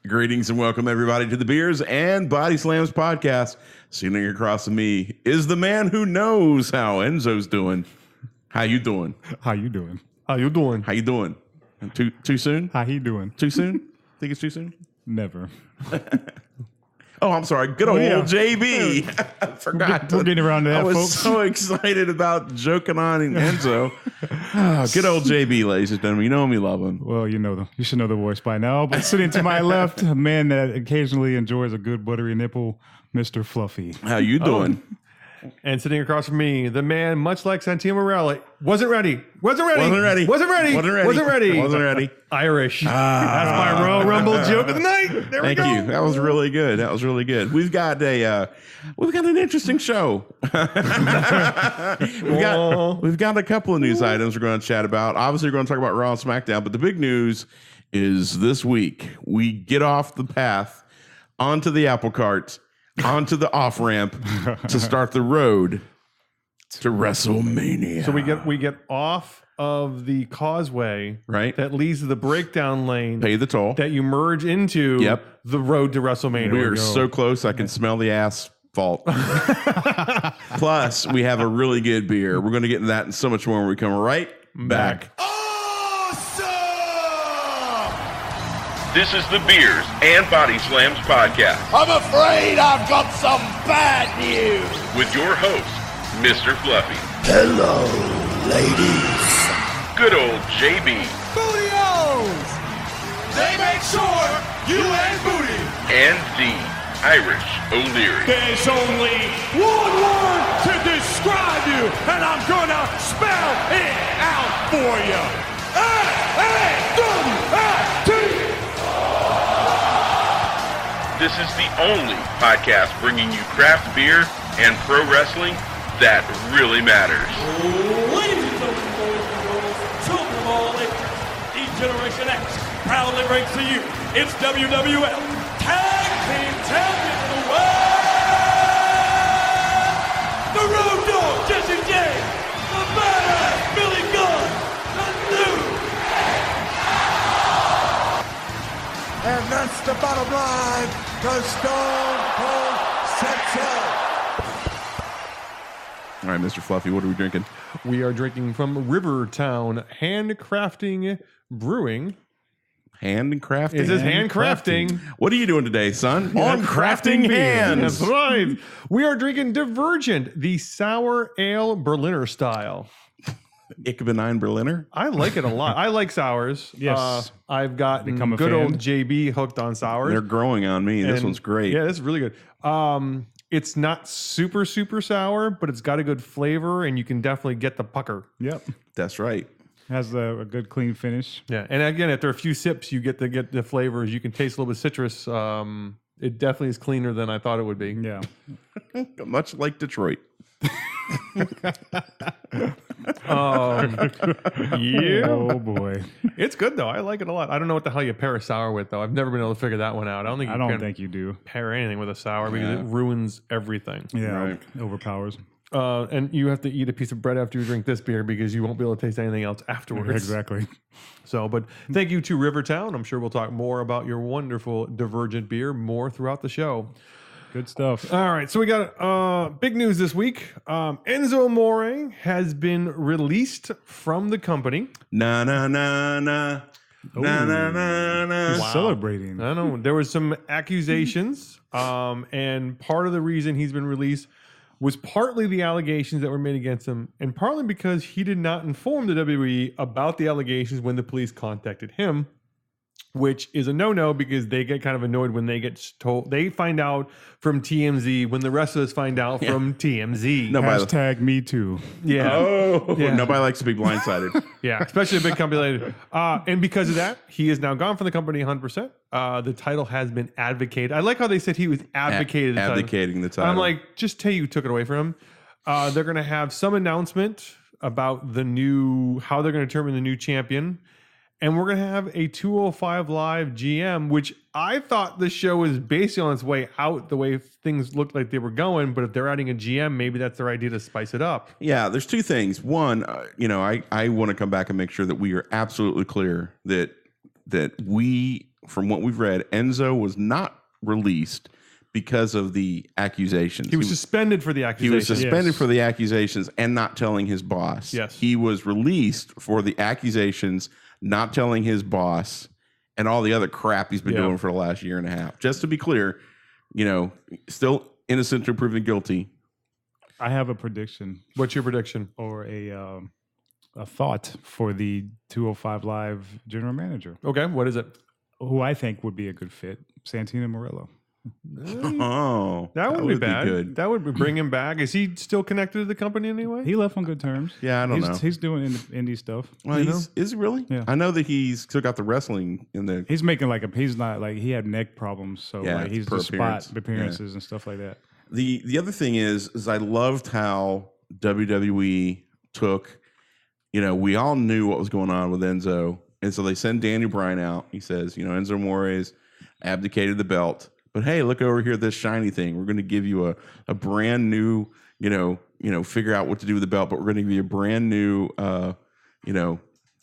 Greetings and welcome everybody to the Beers and Bodyslams podcast. Sitting across from me is the man who knows how Enzo's doing. How you doing? How you doing? How you doing? How you doing? Too soon? How he doing? Too soon? Think it's too soon? Never. Oh, I'm sorry. Good old JB. I forgot. We're getting around to that, I was folks. so excited about joking on Enzo. Good old JB, ladies and gentlemen. You know him, you love him. Well, you should know the voice by now. But sitting to my left, a man that occasionally enjoys a good buttery nipple, Mr. Fluffy. How you doing? And sitting across from me, the man, much like Santino Morelli, wasn't ready. Irish. That's my Royal Rumble joke of the night. There we Thank go. you. That was really good. We've got an interesting show. we've got a couple of news items we're going to chat about. Obviously, we're going to talk about Raw and Smackdown, but the big news is this week we get off the path onto the apple cart, onto the off ramp to start the road to WrestleMania. So we get off of the causeway, right? That leads to the breakdown lane. Pay the toll. That you merge into the road to WrestleMania. We are so close. I can smell the asphalt. Plus, we have a really good beer. We're going to get into that and so much more when we come right back. Awesome! This is the Beers and Bodyslams podcast. I'm afraid I've got some bad news. With your host, Mr. Fluffy. Hello, ladies. Good old JB. Booty-O's! They make sure you ain't booty. And the Irish O'Leary. There's only one word to describe you, and I'm gonna spell it out for you. A-A-W-S-T! This is the only podcast bringing you craft beer and pro wrestling that really matters. Ladies and gentlemen, boys and girls, children of all ages, D-Generation X proudly brings to you its WWF Tag Team Champion of the World, the Road Dogg Jesse James, the Badass Billy Gunn, the new. And that's the bottom line, because Stone Cold said so. All right, Mr. Fluffy, what are we drinking? We are drinking from Rivertown Handcrafting Brewing. Handcrafting? Is this handcrafting? What are you doing today, son? On crafting hands. That's right. We are drinking Divergent, the sour ale Berliner style. Ich bin ein Berliner. I like it a lot. I like sours. Yes. I've got Become a good fan. old JB hooked on sours. They're growing on me. This one's great. Yeah, this is really good. It's not super sour, but it's got a good flavor, and you can definitely get the pucker. Yep. That's right. Has a good clean finich. Yeah, and again, after a few sips, you get the flavors. You can taste a little bit of citrus. It definitely is cleaner than I thought it would be. Yeah. Much like Detroit. Yeah. Oh boy. It's good though. I like it a lot. I don't know what the hell you pair a sour with though. I've never been able to figure that one out. I don't think you do. pair anything with a sour because it ruins everything. Yeah. Right. Overpowers. And you have to eat a piece of bread after you drink this beer because you won't be able to taste anything else afterwards. Exactly. So, but thank you to Rivertown. I'm sure we'll talk more about your wonderful Divergent beer more throughout the show. Good stuff. All right, so we got big news this week. Enzo Amore has been released from the company. Na na na na. Na na na na. Wow. Celebrating. I don't know. There was some accusations, and part of the reason he's been released was partly the allegations that were made against him, and partly because he did not inform the WWE about the allegations when the police contacted him, which is a no-no because they get kind of annoyed when they get told. They find out from TMZ when the rest of us find out from TMZ. Hashtag me too. Yeah. Oh, Yeah. Nobody likes to be blindsided. Yeah, especially a big company like and because of that, he is now gone from the company 100%. The title has been advocated. I like how they said he was advocating the title. I'm like, just tell you took it away from him. They're going to have some announcement about how they're going to determine the new champion. And we're going to have a 205 Live GM, which I thought the show was basically on its way out the way things looked like they were going. But if they're adding a GM, maybe that's their idea to spice it up. Yeah, there's two things. One, I want to come back and make sure that we are absolutely clear that that from what we've read, Enzo was not released because of the accusations. He was suspended for the accusations. He was suspended for the accusations and not telling his boss. Yes. He was released for the accusations, not telling his boss, and all the other crap he's been doing for the last year and a half. Just to be clear, still innocent until proven guilty. I have a prediction What's your prediction? or a thought for the 205 Live general manager, Okay, what is it? who I think would be a good fit, Santino Morello. Oh, That wouldn't be bad. good. That would bring him back. Is he still connected to the company anyway? He left on good terms. Yeah, I don't know. He's doing indie stuff. Well, is he really? Yeah. I know that he's still got the wrestling in the. He's making he's not he had neck problems, so Yeah, he's per just appearance. spot appearances and stuff like that. The other thing is I loved how WWE took, we all knew what was going on with Enzo. And so they send Daniel Bryan out. He says, Enzo More's abdicated the belt. But hey, look over here, this shiny thing. We're going to give you a brand new, figure out what to do with the belt, but we're going to give you a brand new,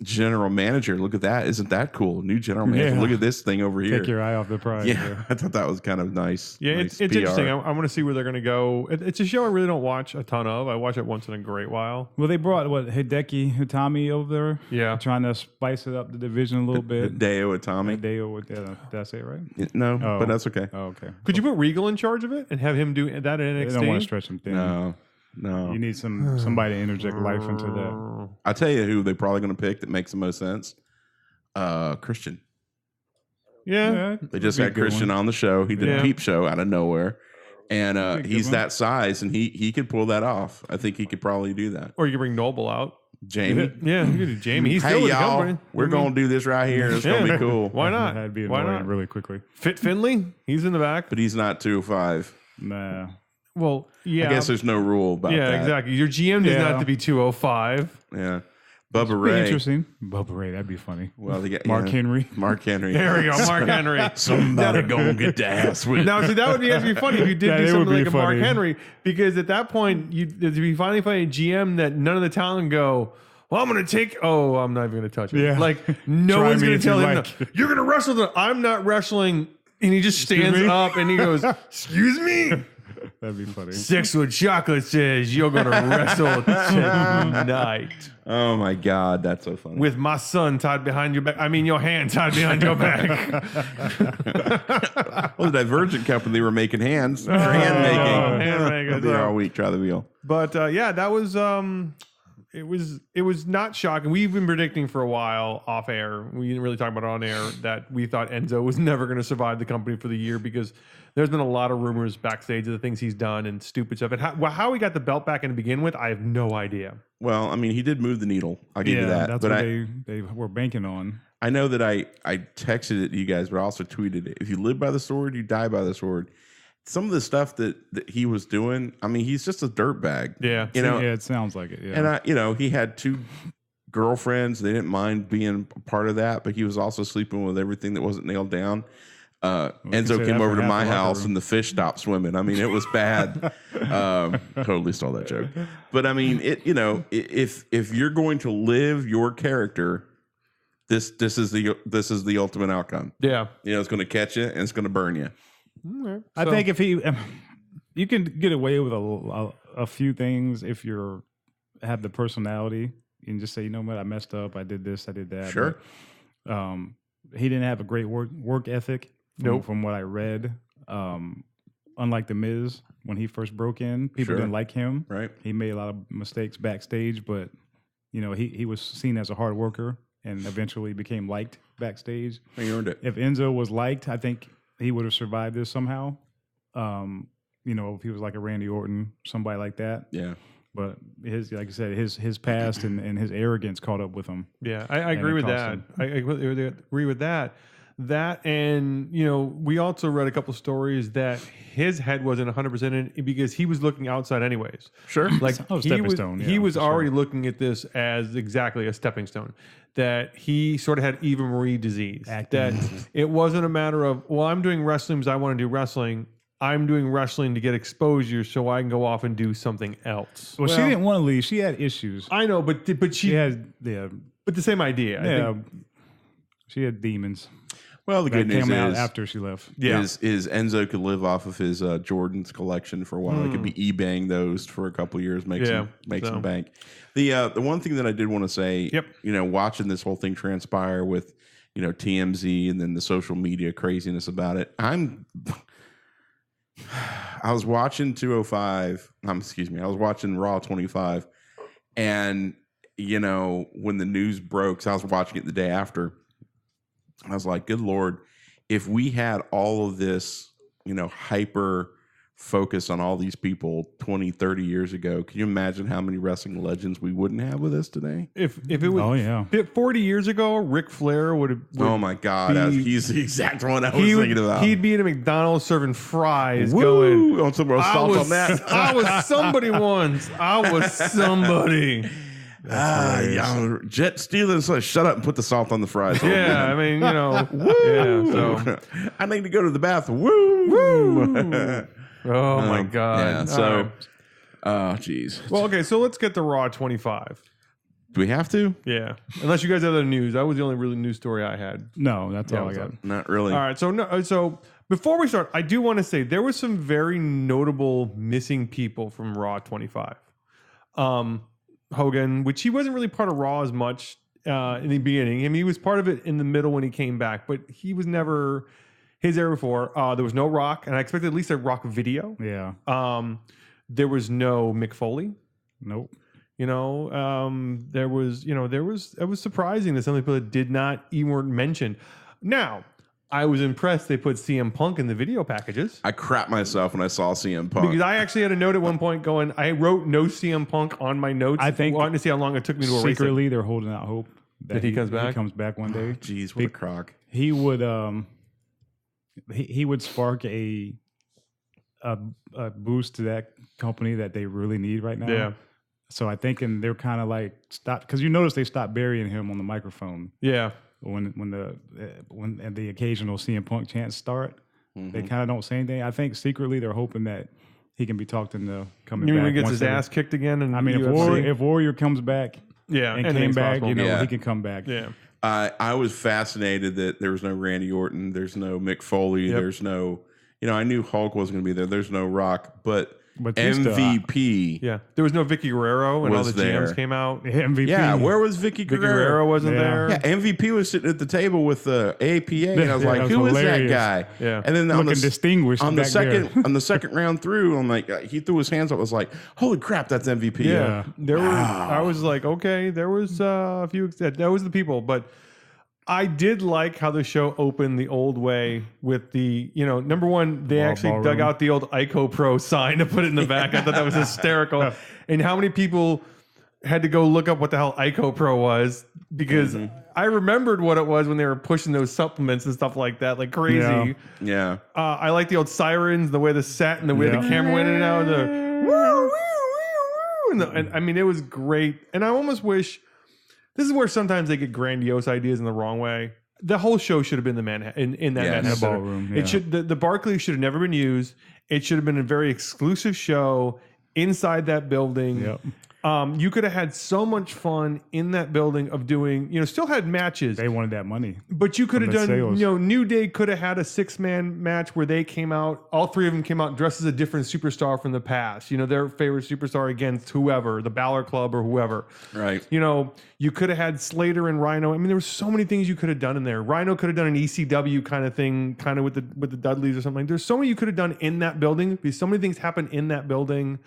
general manager. Look at that. Isn't that cool? New general manager. Yeah. Look at this thing over here. Take your eye off the prize. Yeah, I thought that was kind of nice. Yeah, nice it's PR. interesting. I want to see where they're going to go. It's a show I really don't watch a ton of. I watch it once in a great while. Well, they brought Hideki Utami over there. Yeah. Trying to spice it up the division a little bit. Hideo Itami. Hideo, did I say it right? No, Oh. but that's okay. Oh, okay. Could you put Regal in charge of it and have him do that in They NXT? don't want to stretch him thin. No. You need somebody to interject life into that. I'll tell you who they're probably going to pick that makes the most sense. Christian. Yeah. They just Be a got good Christian on the show. He did Yeah. a peep show out of nowhere. And good he's one. that size, and he could pull that off. I think he could probably do that. Or you could bring Noble out. Jamie. Yeah, you could do Jamie. He's Hey, still with the y'all. company. We're going to do this right here. It's going to be cool. Why not? That'd be Why annoying not? really quickly. Fit Finley, he's in the back. But he's not 205. Nah. Well, yeah. I guess there's no rule about yeah, that. exactly. Your GM does Yeah. not have to be 205. Yeah. Bubba Be Ray. interesting. Bubba Ray, that'd be funny. Well, they get Mark Henry. Mark Henry. There we go, Mark Henry. Somebody going to get the ass with. Now, see, that would be actually funny if you did Yeah, do it something would be like a Mark funny. Henry, because at that point, you'd be finally find a GM that none of the talent go, well, I'm going to take, I'm not even going to touch it. Yeah. Like, no Try one's me going if to tell you him, like. no, you're going to wrestle. I'm not wrestling. And he just stands me? up and he goes, excuse me? That'd be funny. 6 with chocolate says you're going to wrestle tonight Oh, my God. That's so funny. with my son tied behind your back. I mean, your hand tied behind your back. Well, the Divergent company, they were making hands. Hand making. Hand making, They so- are all week. Try the wheel. But yeah, that was it was not shocking. We've been predicting for a while off air. We didn't really talk about it on air that we thought Enzo was never going to survive the company for the year because there's been a lot of rumors backstage of the things he's done and stupid stuff. And how he got the belt back in to begin with, I have no idea. Well, I mean, he did move the needle. I'll give you that. That's but what I, they were banking on. I know that I texted it to you guys, but I also tweeted it. If you live by the sword, you die by the sword. Some of the stuff that he was doing, I mean, he's just a dirtbag. Yeah. You know, Yeah, it sounds like it. Yeah. and he had 2 girlfriends. They didn't mind being a part of that, but he was also sleeping with everything that wasn't nailed down. Enzo say came that over for to half my the locker house room. and the fish stopped swimming. I mean, it was bad. Totally stole that joke. But I mean, if you're going to live your character, this is the ultimate outcome. Yeah. It's going to catch you and it's going to burn you. I think if you can get away with a few things if you have the personality and just say, you know what, I messed up, I did this, I did that. Sure. But, he didn't have a great work ethic. From what I read. Unlike The Miz, when he first broke in, people Sure. didn't like him. Right. He made a lot of mistakes backstage, but he was seen as a hard worker and eventually became liked backstage. He earned it. If Enzo was liked, I think he would have survived this somehow. If he was like a Randy Orton, somebody like that. Yeah. But like I said, his past and his arrogance caught up with him. Yeah, I agree it with cost that. him. I agree with that. That and we also read a couple stories that his head wasn't 100% in because he was looking outside anyways. Sure. Like Oh, he stepping was, stone, he yeah, was for already sure. looking at this as exactly a stepping stone. That he sort of had Eva Marie disease. Acting. That it wasn't a matter of I'm doing wrestling because I want to do wrestling. I'm doing wrestling to get exposure so I can go off and do something else. Well, she didn't want to leave. She had issues. I know, but She had but the same idea. I think She had demons. Well, the That good news came out is after she left. is Enzo could live off of his Jordan's collection for a while. He could be eBaying those for a couple of years, make some bank. The one thing that I did want to say, watching this whole thing transpire with TMZ and then the social media craziness about it, I was watching 205. I was watching Raw 25, and when the news broke, so I was watching it the day after. I was like, good Lord, if we had all of this, hyper focus on all these people 20, 30 years ago, can you imagine how many wrestling legends we wouldn't have with us today? If it was 40 years ago, Ric Flair would have. Oh my God, he's the exact one I was thinking about. He'd be in a McDonald's serving fries going, on some salt on that. I was somebody once. I was somebody. Jet stealing, so shut up and put the salt on the fries. Yeah, I mean, so I need to go to the bathroom. Woo! Oh my God. Yeah, so, geez. Well, okay, so let's get to Raw 25. Do we have to? Yeah, unless you guys have other news. That was the only really news story I had. No, that's all I got. Not really. All right, so before we start, I do want to say there was some very notable missing people from Raw 25. Hogan, which he wasn't really part of Raw as much in the beginning. I mean, he was part of it in the middle when he came back, but he was never his era before. There was no Rock, and I expected at least a Rock video. Yeah. There was no Mick Foley. Nope. It was surprising that some people that did not even weren't mentioned. Now, I was impressed they put CM Punk in the video packages. I crapped myself when I saw CM Punk. Because I actually had a note at one point going, I wrote no CM Punk on my notes. I think wanting to see how long it took me to erase it. Secretly, they're holding out hope that he comes back. He comes back one day. Jeez, what a crock. He would he would spark a boost to that company that they really need right now. Yeah. So I think, and they're kind of like stopped, because you notice they stopped burying him on the microphone. Yeah. When the occasional CM Punk chants start, they kind of don't say anything. I think secretly they're hoping that he can be talked into coming back. When he gets his ass kicked again? And I mean, if Warrior comes back, and came back, possible. he can come back. Yeah. I was fascinated that there was no Randy Orton, there's no Mick Foley, there's no, I knew Hulk wasn't going to be there. There's no Rock, but MVP. There was no Vicky Guerrero and all the GMs came out. MVP. Yeah, where was Vicky Guerrero? Vicky Guerrero wasn't there. Yeah, MVP was sitting at the table with the APA, and I was like, "Who is that guy?" Yeah, and then looking distinguished on the second round through, I'm like, he threw his hands up. I was like, "Holy crap, that's MVP!" Yeah, there were. I was like, okay, there was a few. That was the people, but I did like how the show opened the old way with the, number one, they actually dug out the old Ico Pro sign to put it in the back. I thought that was hysterical. And how many people had to go look up what the hell Ico Pro was, because I remembered what it was when they were pushing those supplements and stuff like that, like crazy. Yeah. I like the old sirens, the way the set and the way the camera went in and out. And I mean, it was great. And I almost wish... This is where sometimes they get grandiose ideas in the wrong way. The whole show should have been the Manhattan in that Manhattan ballroom. Yeah. It should the Barclays should have never been used. It should have been a very exclusive show inside that building. Yep. You could have had so much fun in that building of doing, still had matches. They wanted that money. But you could have done, sales. New Day could have had a 6-man match where they came out, all three of them came out dressed as a different superstar from the past. Their favorite superstar against whoever, the Balor Club or whoever. Right. You could have had Slater and Rhino. I mean, there were so many things you could have done in there. Rhino could have done an ECW kind of thing, kind of with the Dudleys or something. There's so many you could have done in that building, because so many things happen in that building.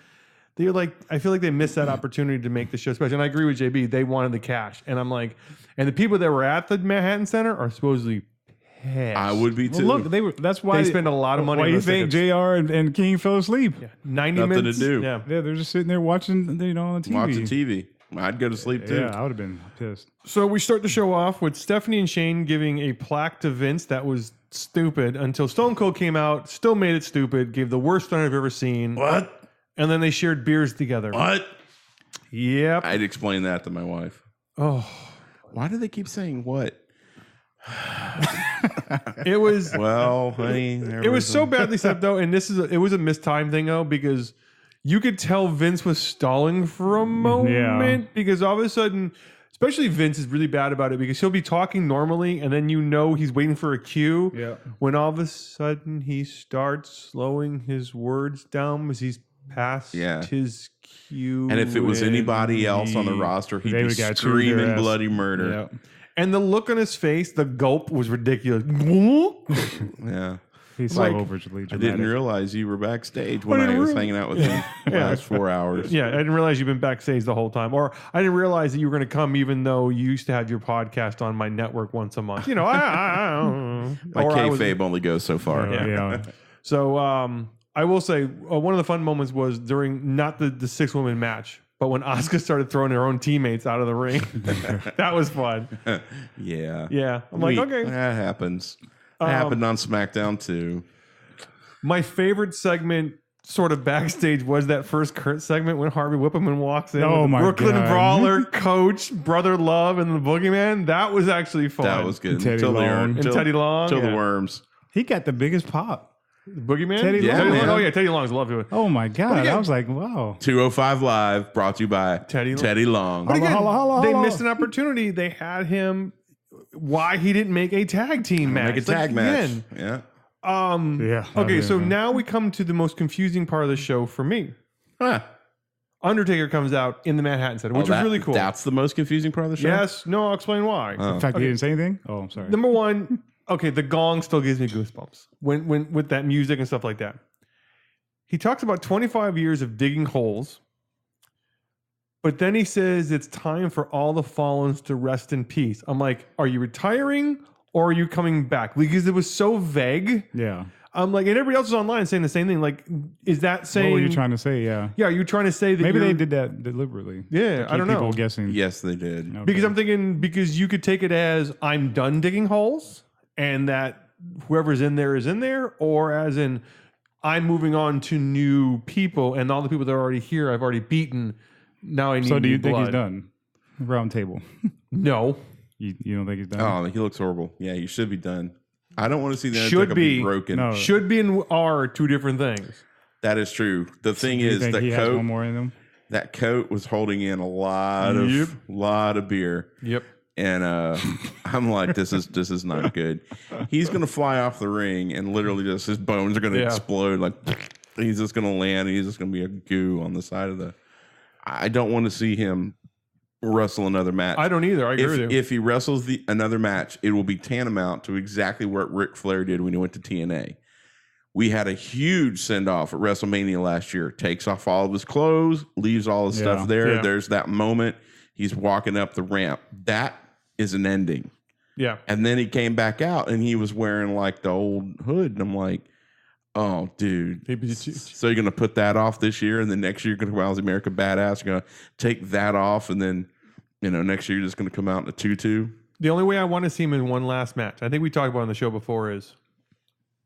They're like, I feel like they missed that opportunity to make the show special. And I agree with JB. They wanted the cash. And I'm like, and the people that were at the Manhattan Center are supposedly pissed. I would be too. Well, look, that's why they spend a lot of money. Why on you those think tickets. JR and King fell asleep? Yeah. 90 Nothing minutes. to do. Yeah. Yeah, they're just sitting there watching, on TV. Watching TV. I'd go to sleep too. Yeah, I would have been pissed. So we start the show off with Stephanie and Shane giving a plaque to Vince that was stupid until Stone Cold came out, still made it stupid, gave the worst stunner I've ever seen. What? And then they shared beers together. What? Yep. I'd explain that to my wife. Oh. Why do they keep saying what? It was... Well, honey. It was so badly set up, though, and it was a mistimed thing, though, because you could tell Vince was stalling for a moment, because all of a sudden Especially Vince is really bad about it because he'll be talking normally and then he's waiting for a cue. Yeah. When all of a sudden he starts slowing his words down as he's past his cue. And if it was anybody else on the roster, he'd be screaming bloody murder. Yeah. And the look on his face, the gulp was ridiculous. Yeah. He's so overly dramatic. I didn't realize you were backstage when I was hanging out with him the last 4 hours. Yeah, I didn't realize you've been backstage the whole time. Or I didn't realize that you were going to come even though you used to have your podcast on my network once a month. You know, my kayfabe only goes so far. Yeah. So I will say one of the fun moments was during not the 6-woman match, but when Asuka started throwing her own teammates out of the ring. That was fun. Yeah. Yeah. I'm like, okay. That happens. It happened on SmackDown too. My favorite segment sort of backstage was that first Kurt segment when Harvey Whippleman walks in. Oh, my Brooklyn God. Brawler, Coach, Brother Love, and the Boogeyman. That was actually fun. That was good. Teddy Long. And Teddy Long. Till the worms. He got the biggest pop. Boogeyman? Teddy Long. Long. Man. Oh, yeah, Teddy Long's love to it. Oh my God. again- I was like, wow. 205 Live brought to you by Teddy Long. But again, Holla. they missed an opportunity. They had him. Why he didn't make a tag team match? Make a tag match. Again, Yeah. Yeah. Okay, so Yeah. now we come to the most confusing part of the show for me. Huh. Undertaker comes out in the Manhattan Center, which Oh, was really cool. That's the most confusing part of the show? Yes, no, I'll explain why. In fact, he didn't say anything. Oh, I'm sorry. Number one, okay, the gong still gives me goosebumps when with that music and stuff like that. He talks about 25 years of digging holes, but then he says it's time for all the Fallens to rest in peace. I'm like, are you retiring or are you coming back? Because it was so vague. Yeah. I'm like, and everybody else is online saying the same thing. Like, is that saying? What were you trying to say? Yeah. Yeah, are you trying to say that Maybe you're- they did that deliberately. Yeah, To I don't keep know. People guessing. Yes, they did. Okay. Because I'm thinking, because you could take it as I'm done digging holes and that whoever's in there is in there, or as in I'm moving on to new people and all the people that are already here I've already beaten. Now I need So do you new think he's blood. done? Round table. No. You don't think he's done? Oh, he looks horrible. Yeah, he should be done. I don't want to see the Should Undertaker be. broken. No. Should be and are two different things. That is true. The thing Do you is think that he has coat, one more in him? that coat was holding in a lot of beer. Yep. And I'm like, this is not good. He's gonna fly off the ring and literally just his bones are gonna explode. Like he's just gonna land. And he's just gonna be a goo on the side of the. I don't want to see him wrestle another match. I don't either. I agree with you. If he wrestles another match, it will be tantamount to exactly what Ric Flair did when he went to TNA. We had a huge send off at WrestleMania last year. Takes off all of his clothes, leaves all his stuff there. Yeah. There's that moment. He's walking up the ramp. That is an ending. Yeah. And then he came back out and he was wearing like the old hood. And I'm like, oh, dude. So you're going to put that off this year and then next year you're going to come out as America Badass. You're going to take that off and then, next year you're just going to come out in a tutu. The only way I want to see him in one last match, I think we talked about it on the show before, is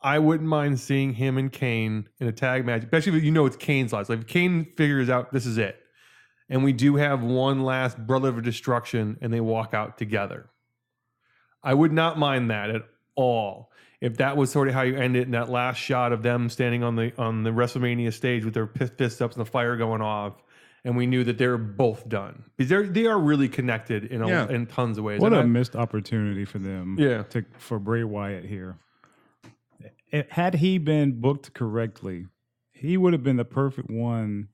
I wouldn't mind seeing him and Kane in a tag match, especially if it's Kane's last. Like if Kane figures out this is it, and we do have one last Brother of Destruction and they walk out together. I would not mind that at all. If that was sort of how you end it in that last shot of them standing on the WrestleMania stage with their fists up and the fire going off, and we knew that they were both done. Because they are really connected in tons of ways. What And a missed opportunity for them. Yeah. For Bray Wyatt here. Had he been booked correctly, he would have been the perfect one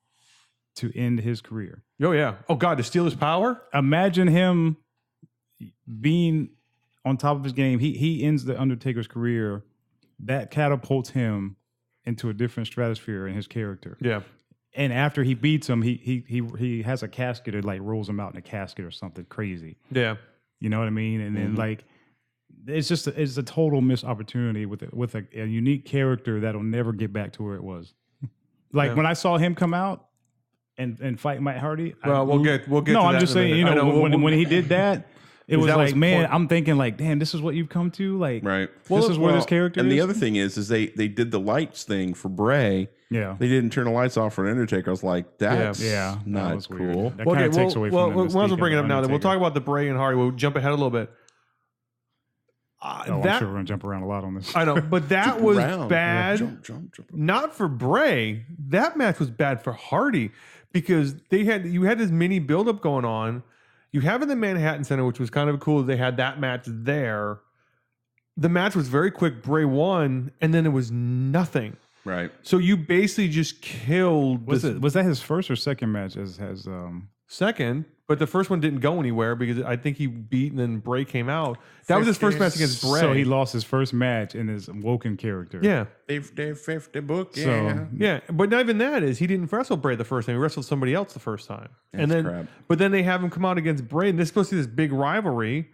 to end his career. Oh, yeah. Oh, God, to steal his power? Imagine him being on top of his game. He ends the Undertaker's career. That catapults him into a different stratosphere in his character. Yeah. And after he beats him, he has a casket that like rolls him out in a casket or something crazy. Yeah. You know what I mean? And then like it's a total missed opportunity with a unique character that'll never get back to where it was. Like when I saw him come out and fight Mike Hardy. Well, we'll get. No, to I'm that just in a saying. minute. When he did that, it was that like, was man, point- I'm thinking like, damn, this is what you've come to. Like, Right. this is where this character and is. the other thing is they did the lights thing for Bray. Yeah. They didn't turn the lights off for Undertaker. I was like, that's Yeah, that not was cool. weird. That Okay, kind of takes away from well, the we might as well mystique bring it of up now. Then we'll Undertaker. talk about the Bray and Hardy. We'll jump ahead a little bit. I'm sure we're gonna jump around a lot on this. I know, but that was Around. bad. Jump. Not for Bray. That match was bad for Hardy because you had this mini buildup going on. You have in the Manhattan Center, which was kind of cool. They had that match there. The match was very quick. Bray won, and then it was nothing. Right. So you basically just killed. Was that his first or second match? Second, but the first one didn't go anywhere because I think he beat and then Bray came out. That was his first match against Bray. So he lost his first match in his Woken character. Yeah. 50 book. Yeah. So, Yeah, but not even that is he didn't wrestle Bray the first time. He wrestled somebody else the first time. But then they have him come out against Bray, and this is supposed to be this big rivalry,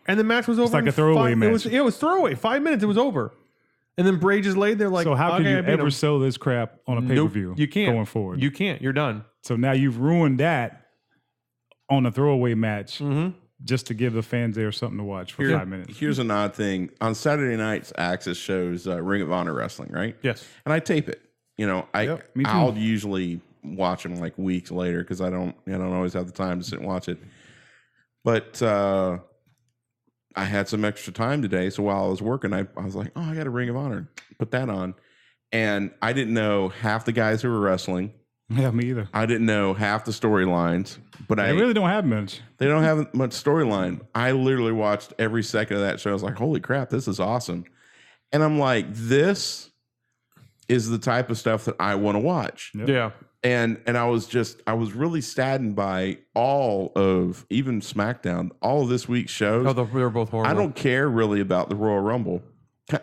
and the match was over. It's like a throwaway match. It was throwaway. 5 minutes, it was over. And then Bray just laid there like, so how okay, can you I beat ever him. sell this crap on a pay-per-view? You can't. Going forward. You can't. You're done. So now you've ruined that on a throwaway match just to give the fans there something to watch for 5 minutes. Here's an odd thing. On Saturday nights, Axis shows Ring of Honor Wrestling, right? Yes. And I tape it. You know, me too. I'll usually watch them like weeks later because I don't always have the time to sit and watch it. But I had some extra time today, so while I was working, I was like, oh, I got a Ring of Honor. Put that on. And I didn't know half the guys who were wrestling. Yeah, me either. I didn't know half the storylines. But They really don't have much. They don't have much storyline. I literally watched every second of that show. I was like, holy crap, this is awesome. And I'm like, this is the type of stuff that I want to watch. Yep. Yeah. And I was really saddened by all of, even SmackDown, all of this week's shows. Oh, they're both horrible. I don't care really about the Royal Rumble.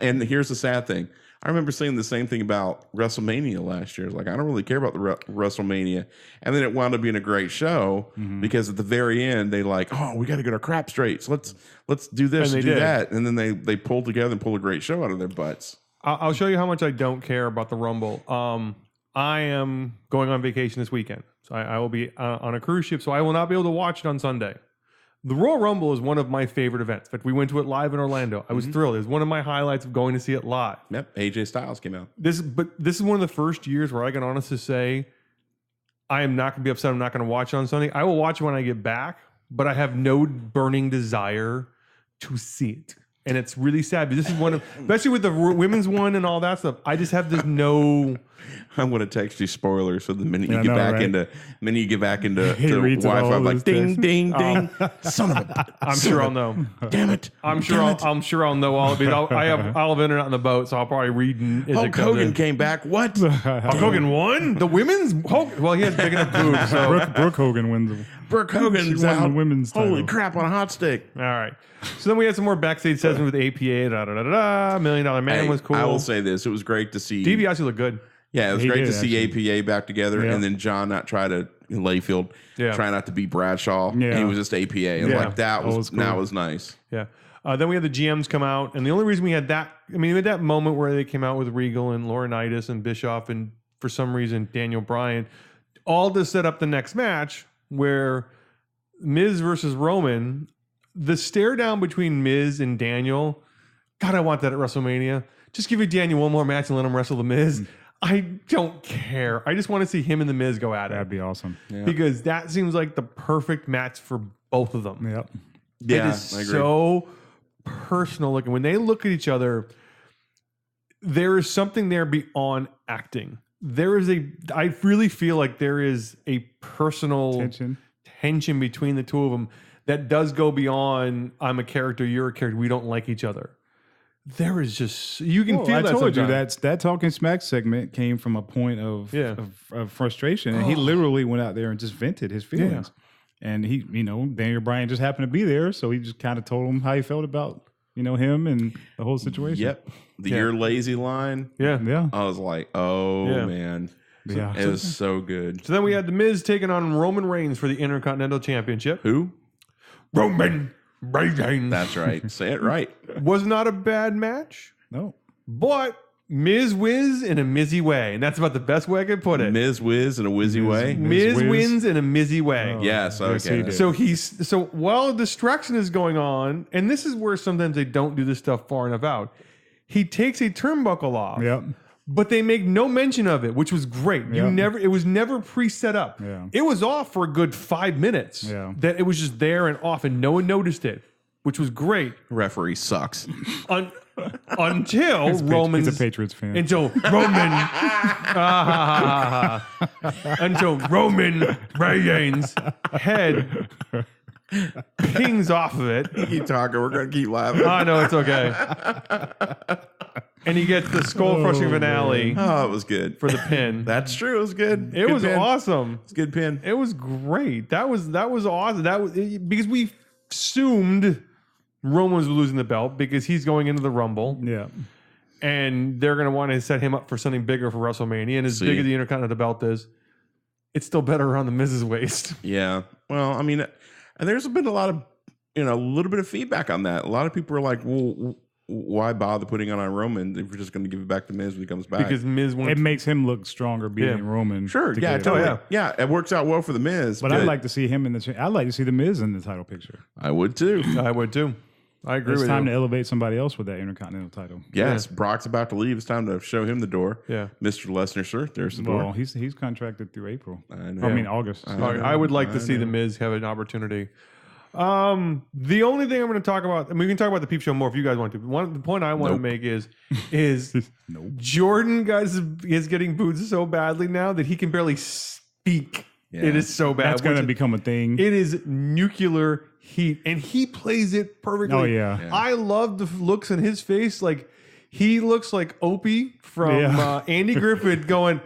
And here's the sad thing. I remember saying the same thing about WrestleMania last year. It's like, I don't really care about the WrestleMania. And then it wound up being a great show because at the very end, they like, oh, we got to get our crap straight. So let's do this and do that. And then they pulled together and pulled a great show out of their butts. I'll show you how much I don't care about the Rumble. I am going on vacation this weekend. So I will be on a cruise ship, so I will not be able to watch it on Sunday. The Royal Rumble is one of my favorite events. In fact, we went to it live in Orlando. I was thrilled. It was one of my highlights of going to see it live. Yep, AJ Styles came out. This is one of the first years where I can honestly say I am not going to be upset. I'm not going to watch it on Sunday. I will watch it when I get back, but I have no burning desire to see it. And it's really sad. But this is one of, especially with the women's one and all that stuff. I just have this no. I'm going to text you spoilers so the minute you get back into Wi-Fi, I'm like ding, ding, ding. Son of a. I'm sure I'll know. Damn it. I'm sure I'll know all of it. I have internet on the boat, so I'll probably read. Hulk Hogan came back. What? Hulk Hogan won the women's Hulk. Well, he has big enough boobs. So. Brooke Hogan wins. Brooke Hogan's won out. the women's title. Holy crap on a hot stick. All right. So then we had some more backstage sessions with APA. $1 Million Man was cool. I will say this: it was great to see. DiBiase looked good. Yeah, it was great to see APA back together, and then John not try to Layfield, try not to be Bradshaw. Yeah. He was just APA, and like that was cool. That was nice. Yeah. Then we had the GMs come out, and the only reason we had that, we had that moment where they came out with Regal and Laurinaitis and Bischoff, and for some reason Daniel Bryan, all to set up the next match where Miz versus Roman. The stare down between Miz and Daniel, God, I want that at WrestleMania. Just give me Daniel one more match and let him wrestle the Miz. I don't care. I just want to see him and the Miz go at it. That'd be awesome. Yeah. Because that seems like the perfect match for both of them. Yep. Yeah, it is so personal looking. When they look at each other, there is something there beyond acting. I really feel like there is a personal tension between the two of them that does go beyond I'm a character, you're a character, we don't like each other. There is just, you can feel I that. I told sometimes. you that Talking Smack segment came from a point of frustration, and he literally went out there and just vented his feelings. And he, Daniel Bryan just happened to be there, so he just kind of told him how he felt about him and the whole situation. Yep, you're lazy line. Yeah. I was like, oh man. Yeah. It was so good. So then we had The Miz taking on Roman Reigns for the Intercontinental Championship. Who? Roman Reigns. That's right. Say it right. Was not a bad match. No. But Miz wins in a Mizzy way. And that's about the best way I could put it. Miz whiz in a whizzy way. Miz wins in a Mizzy way. Yes. Okay. So while distraction is going on, and this is where sometimes they don't do this stuff far enough out, he takes a turnbuckle off. Yep. But they make no mention of it, which was great. It was never pre-set up. Yeah. It was off for a good 5 minutes. Yeah. That it was just there and off, and no one noticed it, which was great. Referee sucks. Until Roman's He's a Patriots fan. until Roman Reigns' head pings off of it. Keep talking. We're going to keep laughing. I know, it's okay. And he gets the skull-crushing finale Oh, it was good. for the pin. That's true. It was good. It Good was pin. awesome. It's a good pin. It was great. That was awesome. That was because we assumed Roman was losing the belt because he's going into the Rumble. Yeah. And they're going to want to set him up for something bigger for WrestleMania. And as big as the Intercontinental belt is, it's still better around the Miz's waist. Yeah. Well, I mean, and there's been a lot of, a little bit of feedback on that. A lot of people are like, well, why bother putting it on Roman if we're just going to give it back to Miz when he comes back? Because Miz wants It makes him look stronger beating Roman. Sure. to Yeah. get it. Totally. yeah. Yeah. It works out well for the Miz. But I'd like to see him in the. I'd like to see the Miz in the title picture. I would too. I would too. I agree It's with time you. to elevate somebody else with that Intercontinental title. Yes. Brock's about to leave. It's time to show him the door. Yeah. Mr. Lesnar, sir. There's the door. Well, he's contracted through April. I know. I mean August. I would like to see the Miz have an opportunity. The only thing I'm going to talk about, I mean, we can talk about the Peep Show more if you guys want to. The point I want to make is Jordan is getting booed so badly now that he can barely speak. Yeah. It is so bad. That's going to become a thing. It is nuclear heat, and he plays it perfectly. Oh, yeah. I love the looks in his face. Like he looks like Opie from Andy Griffith going,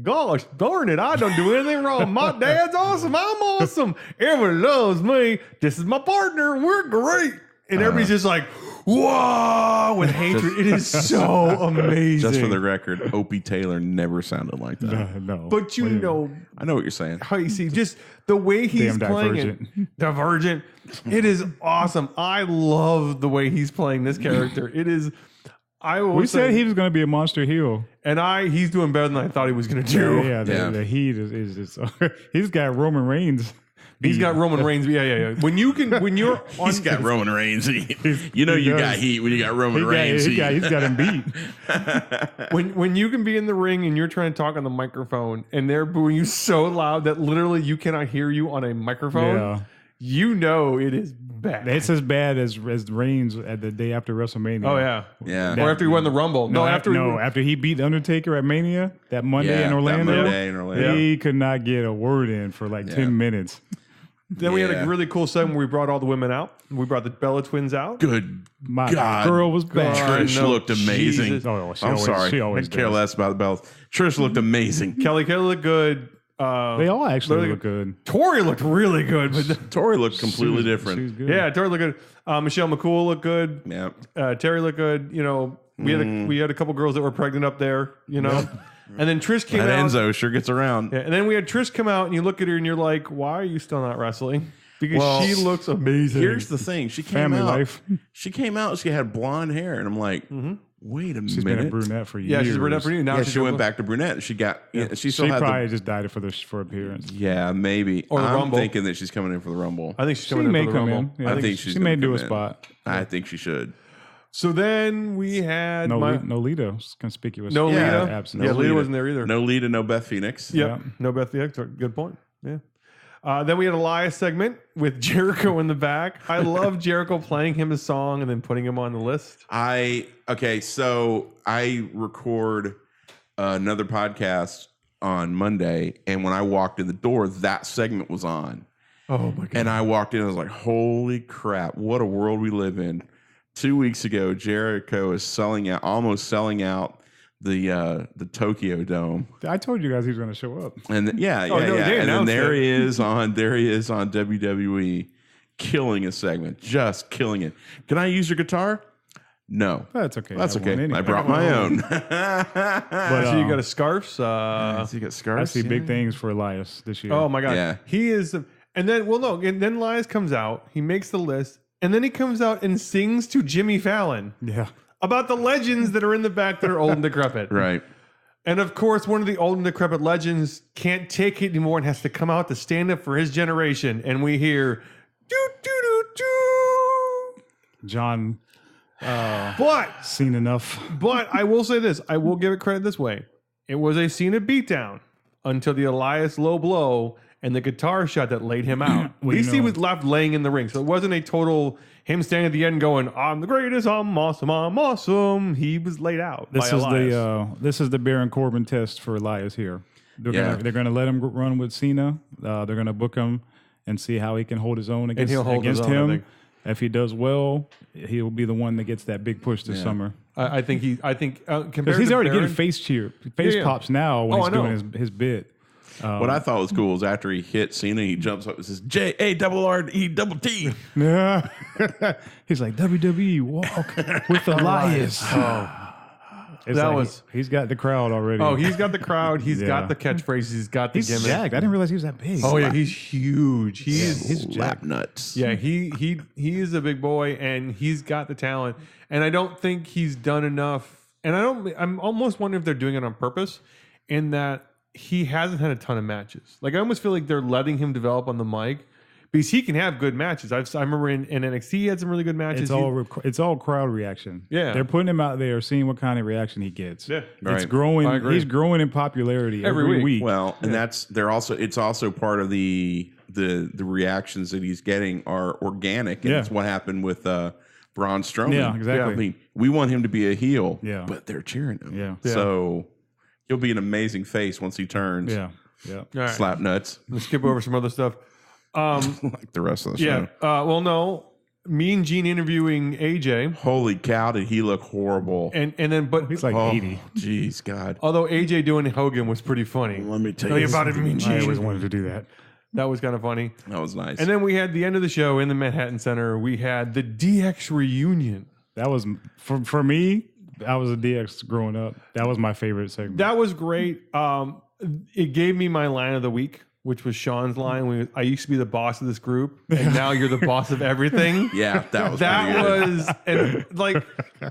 gosh darn it, I don't do anything wrong. My dad's awesome. I'm awesome. Everyone loves me. This is my partner. We're great. And everybody's just like, whoa, with hatred. It is so amazing. Just for the record, Opie Taylor never sounded like that. No. But you know I know what you're saying. how you see just the way he's Damn playing Divergent. it. Divergent. It is awesome. I love the way he's playing this character. It is. I will We say, said he was going to be a monster heel. and he's doing better than I thought he was going to do. Yeah, the heat is just. He's got Roman Reigns. He's got Roman Reigns. Yeah. When you're on, He's got Roman Reigns. You know He you does. got heat when you got Roman Reigns. He's got him beat. when you can be in the ring and you're trying to talk on the microphone and they're booing you so loud that literally you cannot hear you on a microphone, Yeah. you know it is bad. It's as bad as Reigns at the day after WrestleMania. Oh yeah. Yeah. Or after he won the Rumble. After he beat Undertaker at Mania that Monday in Orlando. That Monday in Orlando. He could not get a word in for like 10 minutes. Then we had a really cool segment where we brought all the women out. We brought the Bella twins out. Good My God. girl was back. Trish no, looked amazing. Jesus. Oh, she I'm always- sorry. she always I care does. less about the belts. Trish looked amazing. Kelly looked good. They all actually Literally- look good. Tori looked really good. But Tori looked completely She was different. good. yeah, Tori looked good. Michelle McCool looked good. Yeah. Terry looked good. You know, we had a couple girls that were pregnant up there. You know, and then Trish came That out. Enzo sure gets around. Yeah, and then we had Trish come out, and you look at her, and you're like, "Why are you still not wrestling?" Because Well, she looks amazing. Here's the thing. She came Family out. life. She came out. She had blonde hair, and I'm like, wait a She's been a minute. brunette for years. yeah, she's brunette for you now. Yeah, she's she went back to brunette. She got. Yeah, she still She had probably the. just dyed it for appearance. Yeah, maybe. Or the I'm Rumble. thinking that she's coming in for the Rumble. I think she's She coming in may for the come Rumble. in. Yeah, I think she's she may gonna do a come in. spot. I think she should. So then we had Nolita, conspicuous. No Yeah, Lita. absolutely. Yeah, Lita wasn't there either. No Lita, no Beth Phoenix. Yep. Yeah. No Beth the X. Good point. Yeah. Then we had Elias segment with Jericho in the back. I love Jericho playing him a song and then putting him on the list. So I record another podcast on Monday, and when I walked in the door, that segment was on. Oh my god! And I walked in, I was like, holy crap, what a world we live in. 2 weeks ago, Jericho is almost selling out the Tokyo Dome. I told you guys he was going to show up. And no, they And then announced there it. he is on WWE, killing a segment, just killing it. Can I use your guitar? No. That's okay. That's I won okay. anyway. I brought my own. But, So you got a scarf. Has he got I scars? see big things for Elias this year. Oh my god! Yeah. He is. And then and then Elias comes out. He makes the list, and then he comes out and sings to Jimmy Fallon Yeah. about the legends that are in the back that are old and decrepit. Right. And of course, one of the old and decrepit legends can't take it anymore and has to come out to stand up for his generation. And we hear, doo, doo, doo, doo. John But seen enough. I will say this. I will give it credit this way. It was a Cena beatdown until the Elias low blow and the guitar shot that laid him out. At Well, you least he know- was left laying in the ring. So it wasn't a total him standing at the end going, I'm the greatest, I'm awesome, I'm awesome. He was laid out This by is Elias. this is the Baron Corbin test for Elias here. They're Yeah. gonna let him run with Cena. They're gonna book him and see how he can hold his own against, he'll hold his own, I him. think. If he does well, he'll be the one that gets that big push this summer. I think compared Because he's to already Baron, getting face pops now when Oh, he's I know. doing his bit. What I thought was cool is after he hit Cena, he jumps up and says JARRET. Yeah. He's like, WWE, walk with Elias. He's got the crowd already. Oh, he's got the crowd. He's got the catchphrases. He's got the He's gimmick. jacked. I didn't realize he was that big. Oh yeah, he's huge. He's Slap nuts. yeah. He is a big boy, and he's got the talent. And I don't think he's done enough. And I'm almost wondering if they're doing it on purpose, in that he hasn't had a ton of matches. Like I almost feel like they're letting him develop on the mic. Because he can have good matches. I remember in NXT he had some really good matches. It's all crowd reaction. Yeah. They're putting him out there, seeing what kind of reaction he gets. Yeah. It's Right. growing. I agree. He's growing in popularity every week. Well, and it's also part of the reactions that he's getting are organic, and it's what happened with Braun Strowman. Yeah, exactly. I mean, we want him to be a heel, Yeah. but they're cheering him. Yeah. So he'll be an amazing face once he turns. Yeah. Yeah. All right. Slap nuts Let's skip over some other stuff. like the rest of the show. Yeah. Well, no. Mean Gene interviewing AJ, Holy cow, did he look horrible? and then He's like 80. Jeez, God. although AJ doing Hogan was pretty funny. Let me tell Tell you you about it, Mean I always Gene. wanted to do that. That was kind of funny. That was nice. And then we had the end of the show in the Manhattan Center. We had the DX reunion. That was for me. I was a DX growing up. That was my favorite segment. That was great. It gave me my line of the week, which was Sean's line. I used to be the boss of this group, and now you're the boss of everything. yeah, that was pretty That good. was, and like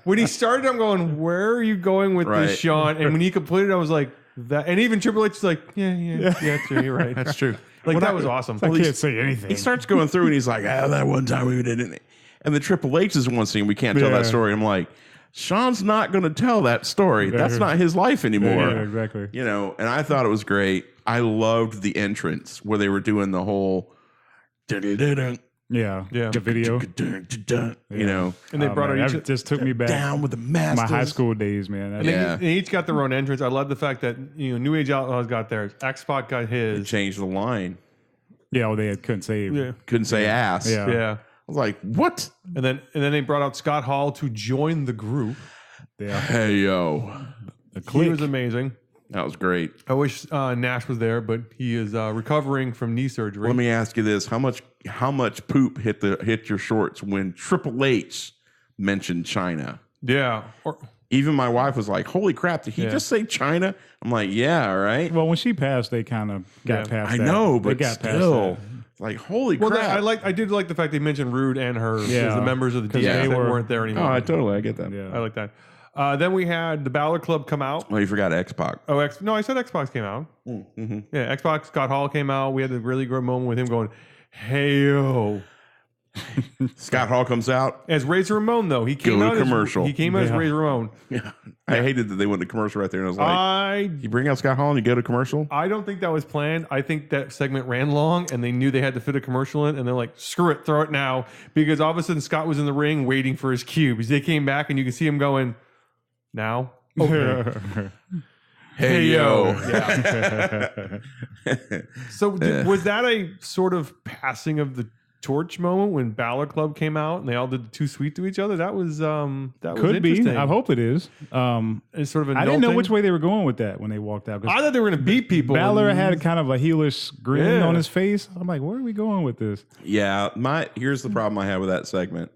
when he started, I'm going, where are you going with Right. this, Sean? And when he completed, I was like, that. And even Triple H is like, yeah, true, you're right. That's true. Like that was awesome. I can't say anything. He starts going through and he's like, that one time we didn't. And the Triple H is one scene we can't tell Yeah. that story. I'm like, Sean's not going to tell that story. That's not his life anymore. Yeah, exactly. You know, and I thought it was great. I loved the entrance where they were doing the whole, Yeah. Yeah. The video. you know, And they brought man, out that each. just took me back. down with the My masters. high school days, man. And Yeah. they each got their own entrance. I love the fact that New Age Outlaws got theirs. X-Pac got his. Changed the line. Yeah, they couldn't save. Yeah, Couldn't say ass. Yeah. yeah. I was like, what? And then they brought out Scott Hall to join the group. Yeah. Hey, yo. He was amazing. That was great. I wish Nash was there, but he is recovering from knee surgery. Let me ask you this: how much poop hit your shorts when Triple H mentioned China? Yeah. Even my wife was like, "Holy crap! Did he Yeah. just say China?" I'm like, "Yeah, all right." Well, when she passed, they kind of got Yeah. past I that. know, They but got past still, that. like, holy Well, crap! I did like the fact they mentioned Rude and Hers as Yeah. the members of the 'Cause DX they that were- weren't there anymore. I get that. Yeah. I like that. Then we had the Balor Club come out. Oh, you forgot X-Pac. Oh, no, I said Xbox came out. Mm-hmm. Yeah, Xbox. Scott Hall came out. We had a really great moment with him going, "Hey yo." Scott Hall comes out. As Razor Ramon, though, he came to out commercial. He came out as Yeah. Razor Ramon. Yeah, I hated that they went to commercial right there, and I was like, "You bring out Scott Hall and you go to commercial." I don't think that was planned. I think that segment ran long, and they knew they had to fit a commercial in, and they're like, "Screw it, throw it now," because all of a sudden Scott was in the ring waiting for his cue. Because they came back, and you can see him going, "Now." Okay. Hey yo. So was that a sort of passing of the torch moment when Balor Club came out and they all did the too sweet to each other? That was Could be. interesting. I hope it is. It's sort of a I didn't know thing. which way they were going with that when they walked out. 'Cause I thought they were going to beat people. Balor and- had kind of a heelish grin Yeah. on his face. I'm like, where are we going with this? Yeah, here's the problem I have with that segment: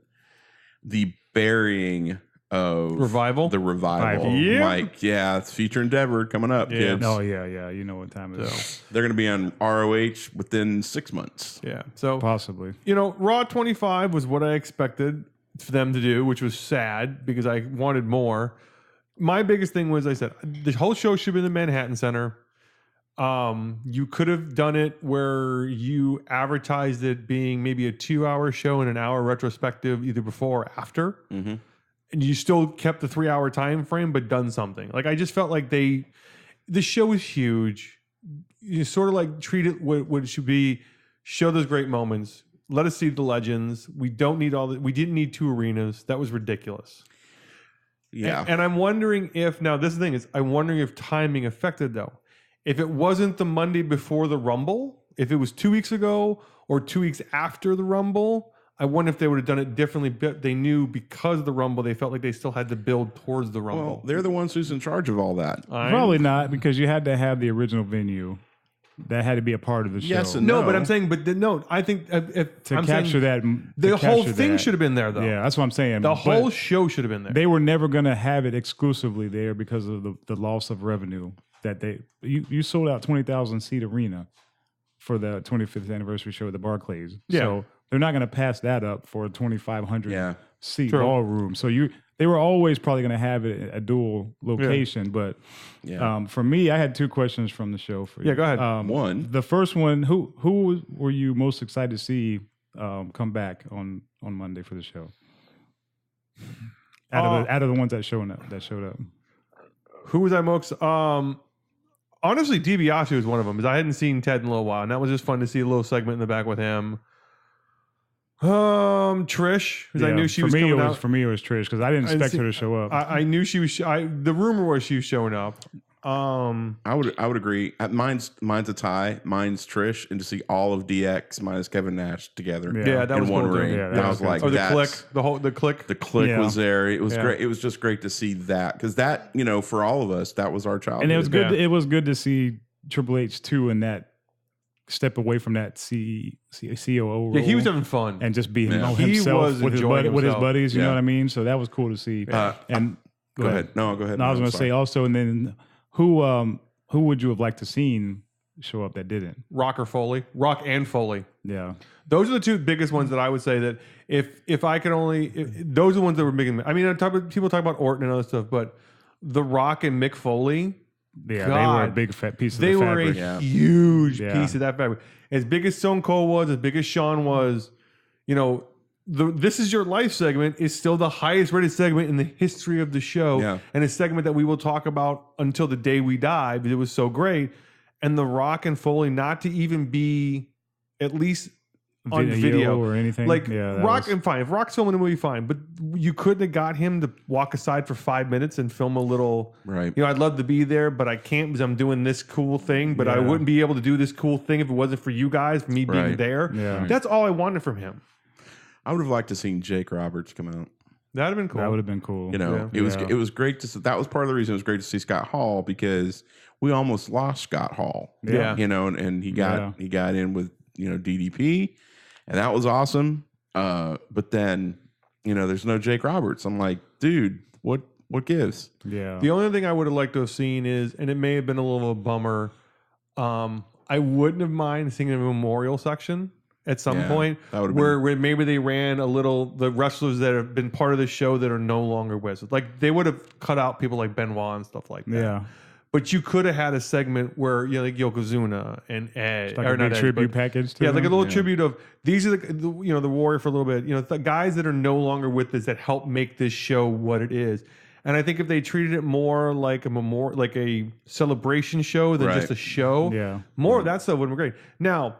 the burying of Revival? the revival. Yeah. Like, yeah, it's Future Endeavor coming up, kids. Oh yeah. You know what time it is. They're going to be on ROH within 6 months. Yeah. So Possibly. Raw 25 was what I expected for them to do, which was sad because I wanted more. My biggest thing was I said the whole show should be in the Manhattan Center. You could have done it where you advertised it being maybe a 2-hour show and an hour retrospective, either before or after. Mm-hmm. And you still kept the 3-hour time frame, but done something. Like I just felt like the show is huge. You sort of like treat it what it should be. Show those great moments. Let us see the legends. We don't need we didn't need 2 arenas. That was ridiculous. Yeah. And I'm wondering if now this thing is I'm wondering if timing affected though. If it wasn't the Monday before the Rumble, if it was 2 weeks ago or 2 weeks after the Rumble, I wonder if they would have done it differently. But they knew because of the Rumble, they felt like they still had to build towards the Rumble. Well, they're the ones who's in charge of all that. Probably not, because you had to have the original venue. That had to be a part of the show. Yes and no, no. but I'm saying, I think if to I'm capture saying that, the whole capture thing that. should have been there, though. Yeah, that's what I'm saying. The But whole show should have been there. they were never going to have it exclusively there because of the loss of revenue. That you sold out 20,000 seat arena for the 25th anniversary show at the Barclays. Yeah. So they're not going to pass that up for a 2,500 seat True. ballroom. So they were always probably going to have it at a dual location. But for me, I had two questions from the show for you. Yeah, go ahead. One. The first one, who were you most excited to see come back on Monday for the show? Out of the ones that showed up. Who was I most? Honestly, DiBiase was one of them because I hadn't seen Ted in a little while, and that was just fun to see a little segment in the back with him. Trish, because I knew she was coming out. For me, it was Trish because I didn't expect her to show up. I knew she was. The rumor was she was showing up. I would agree. Mine's a tie. Mine's Trish, and to see all of DX minus Kevin Nash together. Yeah, that in was one cool too. ring. Yeah, And I was like, the that's- click, the click. The click Yeah. was there. It was Yeah. great. It was just great to see that because that, for all of us, that was our childhood. And it was good. Yeah. It was good to see Triple H too in that step away from that COO role. Yeah, he was having fun. and just be Yeah. himself He was with his enjoying with his himself. buddies. You Yeah. know what I mean? So that was cool to see. And Go ahead. No, go ahead. No, I was I'm going to say sorry. also, and then who would you have liked to seen show up that didn't? Rock and Foley. Yeah, Those are the two biggest ones that I would say that if I could only, those are the ones that were big. I mean, people talk about Orton and other stuff, but The Rock and Mick Foley, yeah, God, they were a big fat piece of they the were fabric. a huge Yeah. piece of that fabric. As big as Stone Cold was, as big as Shawn was, the This Is Your Life segment is still the highest rated segment in the history of the show. Yeah. And a segment that we will talk about until the day we die because it was so great. And The Rock and Foley not to even be at least on video or anything. Like yeah, that Rock, was- and fine. If Rock's filming the movie, fine. But you couldn't have got him to walk aside for 5 minutes and film a little. Right. I'd love to be there, but I can't because I'm doing this cool thing. But I Yeah. wouldn't be able to do this cool thing if it wasn't for you guys, for me being Right. there. Yeah. That's all I wanted from him. I would have liked to seen Jake Roberts come out. That'd have been cool. that would have been cool. Yeah. It was Yeah. it was great to see. That was part of the reason it was great to see Scott Hall because we almost lost Scott Hall. Yeah. And he got in with DDP, and that was awesome. But then there's no Jake Roberts. I'm like, dude, what gives? Yeah, The only thing I would have liked to have seen is, and it may have been a little of a bummer, I wouldn't have minded seeing a memorial section at some Yeah, point that would've where maybe they ran a little, the wrestlers that have been part of the show that are no longer with us. Like they would have cut out people like Benoit and stuff like that. yeah. But you could have had a segment where, like Yokozuna and Ed, Like or a not big Ed, tribute but- package. To yeah, like a them. little tribute of these are the Warrior for a little bit. The guys that are no longer with us that help make this show what it is. And I think if they treated it more like a memorial, like a celebration show than Right. just a show, Yeah. that stuff would have been great. Now,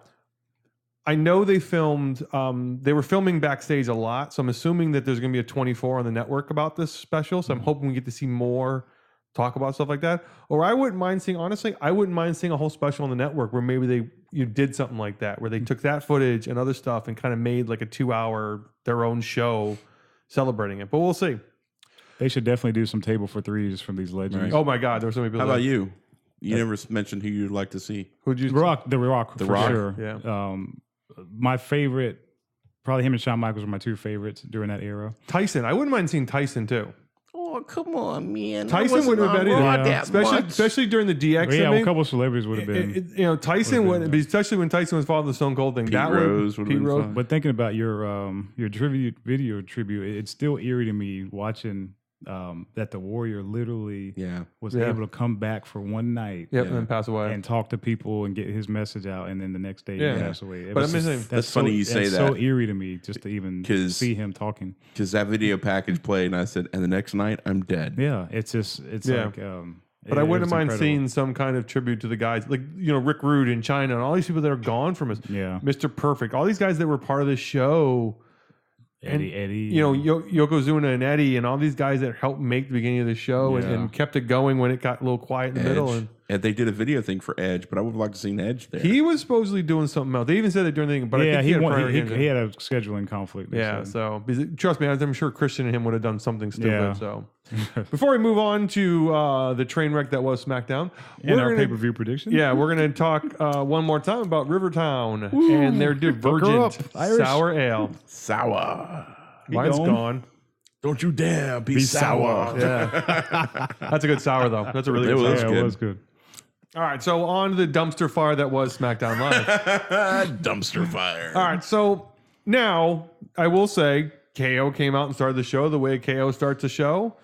I know they filmed. They were filming backstage a lot, so I'm assuming that there's going to be a 24 on the network about this special. So I'm hoping we get to see more talk about stuff like that. Or I wouldn't mind seeing. Honestly, I wouldn't mind seeing a whole special on the network where maybe you did something like that, where they took that footage and other stuff and kind of made like a 2-hour their own show celebrating it. But we'll see. They should definitely do some table for threes from these legends. Right. Oh my God, there were so many people. How there. about you? You never mentioned who you'd like to see. Who'd you? The Rock, The for Rock? sure. Yeah. My favorite, probably him and Shawn Michaels were my two favorites during that era. Tyson. I wouldn't mind seeing Tyson too. Oh, come on, man. Tyson wouldn't have been either. Yeah. Especially during the DX. But yeah, thing. a couple of celebrities would have been. Tyson wouldn't, but especially when Tyson was following the Stone Cold thing. Pete that Rose would have been fun. But thinking about your video tribute, it's still eerie to me watching that the Warrior literally was Yeah. able to come back for one night Yep, and then pass away. and talk to people and get his message out, and then the next day Yeah. he passed away. It But was I'm just- saying- That's funny you say that's that. so eerie to me just to even 'Cause- see him talking. Because that video package played, and I said, and the next night, I'm dead. Yeah, it's Yeah. like. But I wouldn't mind seeing some kind of tribute to the guys, like Rick Rude in China and all these people that are gone from us. Yeah. Mr. Perfect, all these guys that were part of the show. Eddie. Yokozuna and Eddie and all these guys that helped make the beginning of the show Yeah. and kept it going when it got a little quiet in the middle. And And they did a video thing for Edge, but I would have liked to seen Edge there. He was supposedly doing something else. They even said they're doing anything, but I think he had a scheduling conflict. Yeah, so trust me, I'm sure Christian and him would have done something stupid. Yeah. So before we move on to the train wreck that was SmackDown, and our pay-per-view prediction. Yeah, we're going to talk one more time about Rivertown and their Divergent sour ale. Sour. Mine's gone. Don't you dare be sour. Yeah, that's a good sour though. That's a really good sour. Yeah, it was good. All right, so on to the dumpster fire that was SmackDown Live. Dumpster fire. All right, so now I will say KO came out and started the show the way KO starts a show,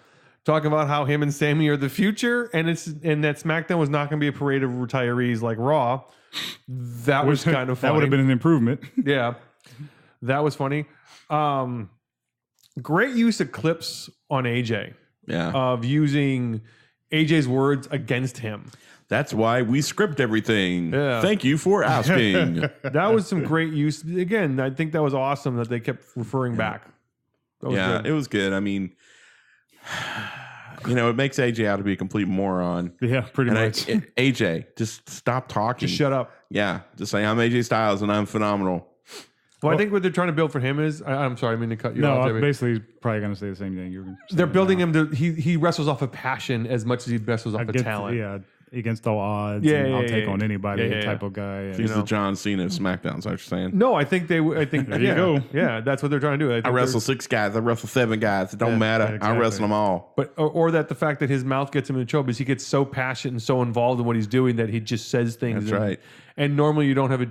talking about how him and Sammy are the future, and that SmackDown was not going to be a parade of retirees like Raw. That was kind of funny. That would have been an improvement. Yeah, that was funny. Great use of clips on AJ. Yeah. Of using AJ's words against him. That's why we script everything. Yeah. Thank you for asking. That was some great use. Again, I think that was awesome that they kept referring back. Yeah, it was good. I mean, it makes AJ out to be a complete moron. Yeah, pretty much. AJ, just stop talking. Just shut up. Yeah, just say, I'm AJ Styles and I'm phenomenal. Well, I think what they're trying to build for him is, I'm sorry, I mean to cut you off. No, I'm basically probably going to say the same thing. They're building him to, he wrestles off of passion as much as he wrestles off of talent. Yeah, against all odds. Yeah, I'll take on anybody type of guy. And, He's the John Cena of SmackDown, is what you're saying. No, I think there you go. Yeah, that's what they're trying to do. I wrestle 6 guys. I wrestle 7 guys. It don't matter. exactly. I wrestle them all. But or that the fact that his mouth gets him in trouble is he gets so passionate and so involved in what he's doing that he just says things. That's right. And normally you don't have a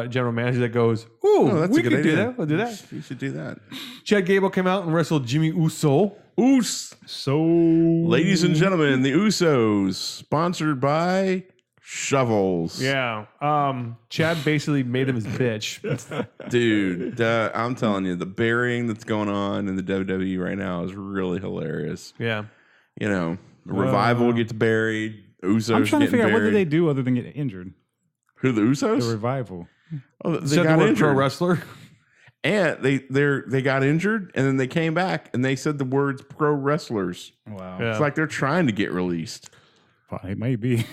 general manager that goes, "Ooh, that's we a good could idea. do that. We'll do that." You should do that. Chad Gable came out and wrestled Jimmy Uso. So, Ladies and gentlemen, the Usos, sponsored by Shovels. Yeah. Chad basically made him his bitch. Dude, I'm telling you, the burying that's going on in the WWE right now is really hilarious. Yeah. The Revival gets buried. Usos I'm trying to figure out what buried. did they do other than get injured? Who, the Usos? The Revival. Oh, they Said got the word injured. pro wrestler. And they got injured, and then they came back, and they said the words pro wrestlers. Wow. Yeah. It's like they're trying to get released. It might be.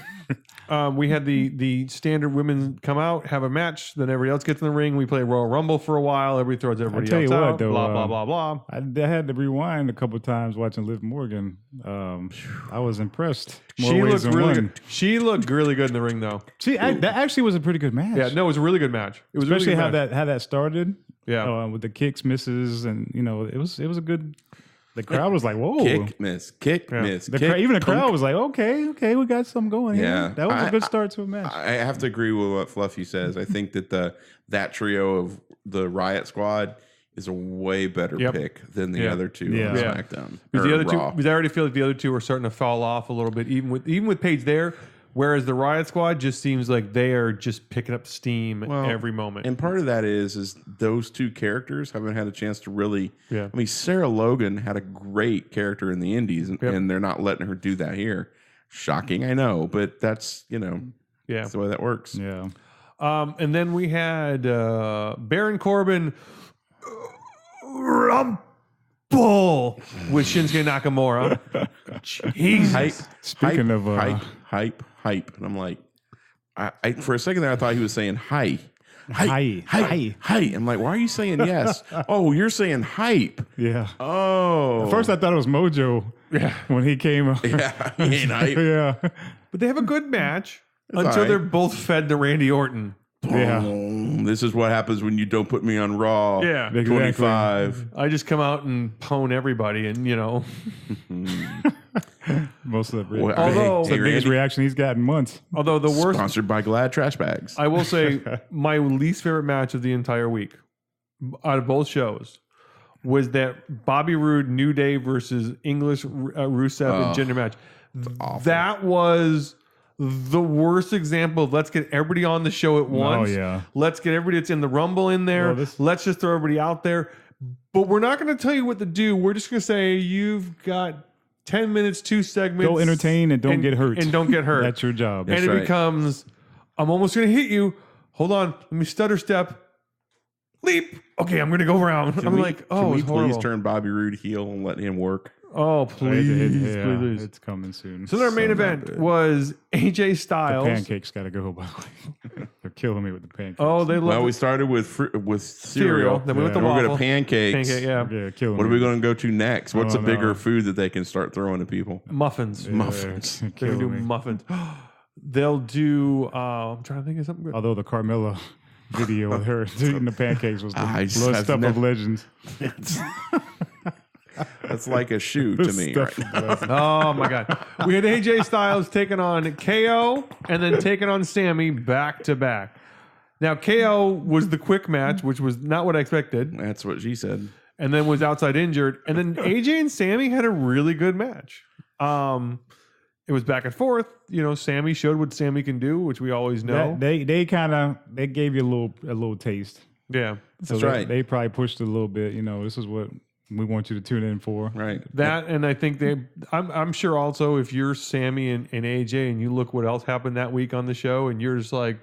We had the standard women come out, have a match, then everybody else gets in the ring. We play Royal Rumble for a while. Everybody throws everybody tell else you what, out. though, blah, blah, blah, blah. I had to rewind a couple of times watching Liv Morgan. I was impressed. She looked really good. She looked really good in the ring, though. That actually was a pretty good match. Yeah, no, it was a really good match. It was especially really good how that started. Yeah, with the kicks, misses, and it was a good. The crowd was like, "Whoa!" Kick, miss, miss. Even the crowd was like, "Okay, we got something going here." Yeah. That was a good start to a match. I have to agree with what Fluffy says. I think that that trio of the Riot Squad is a way better pick than the other two on SmackDown. Because the other Raw. two, because I already feel like the other two are starting to fall off a little bit, even with Paige there. Whereas the Riot Squad just seems like they are just picking up steam every moment. And part of that is those two characters haven't had a chance to really. Yeah. I mean, Sarah Logan had a great character in the Indies, and they're not letting her do that here. Shocking, I know, but that's that's the way that works. Yeah. And then we had Baron Corbin Rumble with Shinsuke Nakamura. Jesus. Speaking of hype, and I'm like, I for a second there I thought he was saying hi. Hi. I'm like, why are you saying yes? Oh, you're saying hype. Yeah. Oh, At first I thought it was Mojo. Yeah. When he came. Yeah, he ain't hype. Yeah. But they have a good match until all right. they're both fed to Randy Orton. Yeah. Boom. This is what happens when you don't put me on Raw. Yeah. Exactly. 25. I just come out and pwn everybody, and Most of the Well, Although- it's the biggest reaction he's got in months. although the worst, Sponsored by Glad Trash Bags. I will say, my least favorite match of the entire week, out of both shows, was that Bobby Roode New Day versus English Rusev and Jinder match. That was the worst example of let's get everybody on the show at once. yeah. Let's get everybody that's in the Rumble in there. Well, Let's just throw everybody out there. But we're not going to tell you what to do. We're just going to say you've got 10 minutes, 2 segments. Go entertain and don't get hurt. And don't get hurt. That's your job. And it right. becomes, I'm almost going to hit you. Hold on. Let me stutter step. Leap. Okay, I'm going to go around. I'm like, oh, Can we it's horrible. please turn Bobby Roode heel and let him work? Oh, please, please. It's coming soon. So their main event was AJ Styles. The pancakes got to go, by the way. They're killing me with the pancakes. Oh, they love Well, we started with cereal. Then we went to We're going waffle. to pancakes. Pancake, yeah. Yeah, killing What are me. we going to go to next? What's a Oh, bigger no. food that they can start throwing to people? Muffins. Yeah, Muffins. They killing do me. muffins. They'll do. I'm trying to think of something good. Although the Carmella video with her eating the pancakes was the I've stuff of never- legends. That's like a shoe to me. Stuff Right? of legends. Oh my God. We had AJ Styles taking on KO and then taking on Sammy back to back. Now, KO was the quick match, which was not what I expected, That's what she said. and then was outside injured. And then AJ and Sammy had a really good match. It was back and forth. You know, Sammy showed what Sammy can do, which we always know. They gave you a little taste. Yeah. So That's they, right. They probably pushed it a little bit. You know, this is what we want you to tune in for. Right. That, and I think I'm sure also if you're Sammy and AJ and you look what else happened that week on the show and you're just like,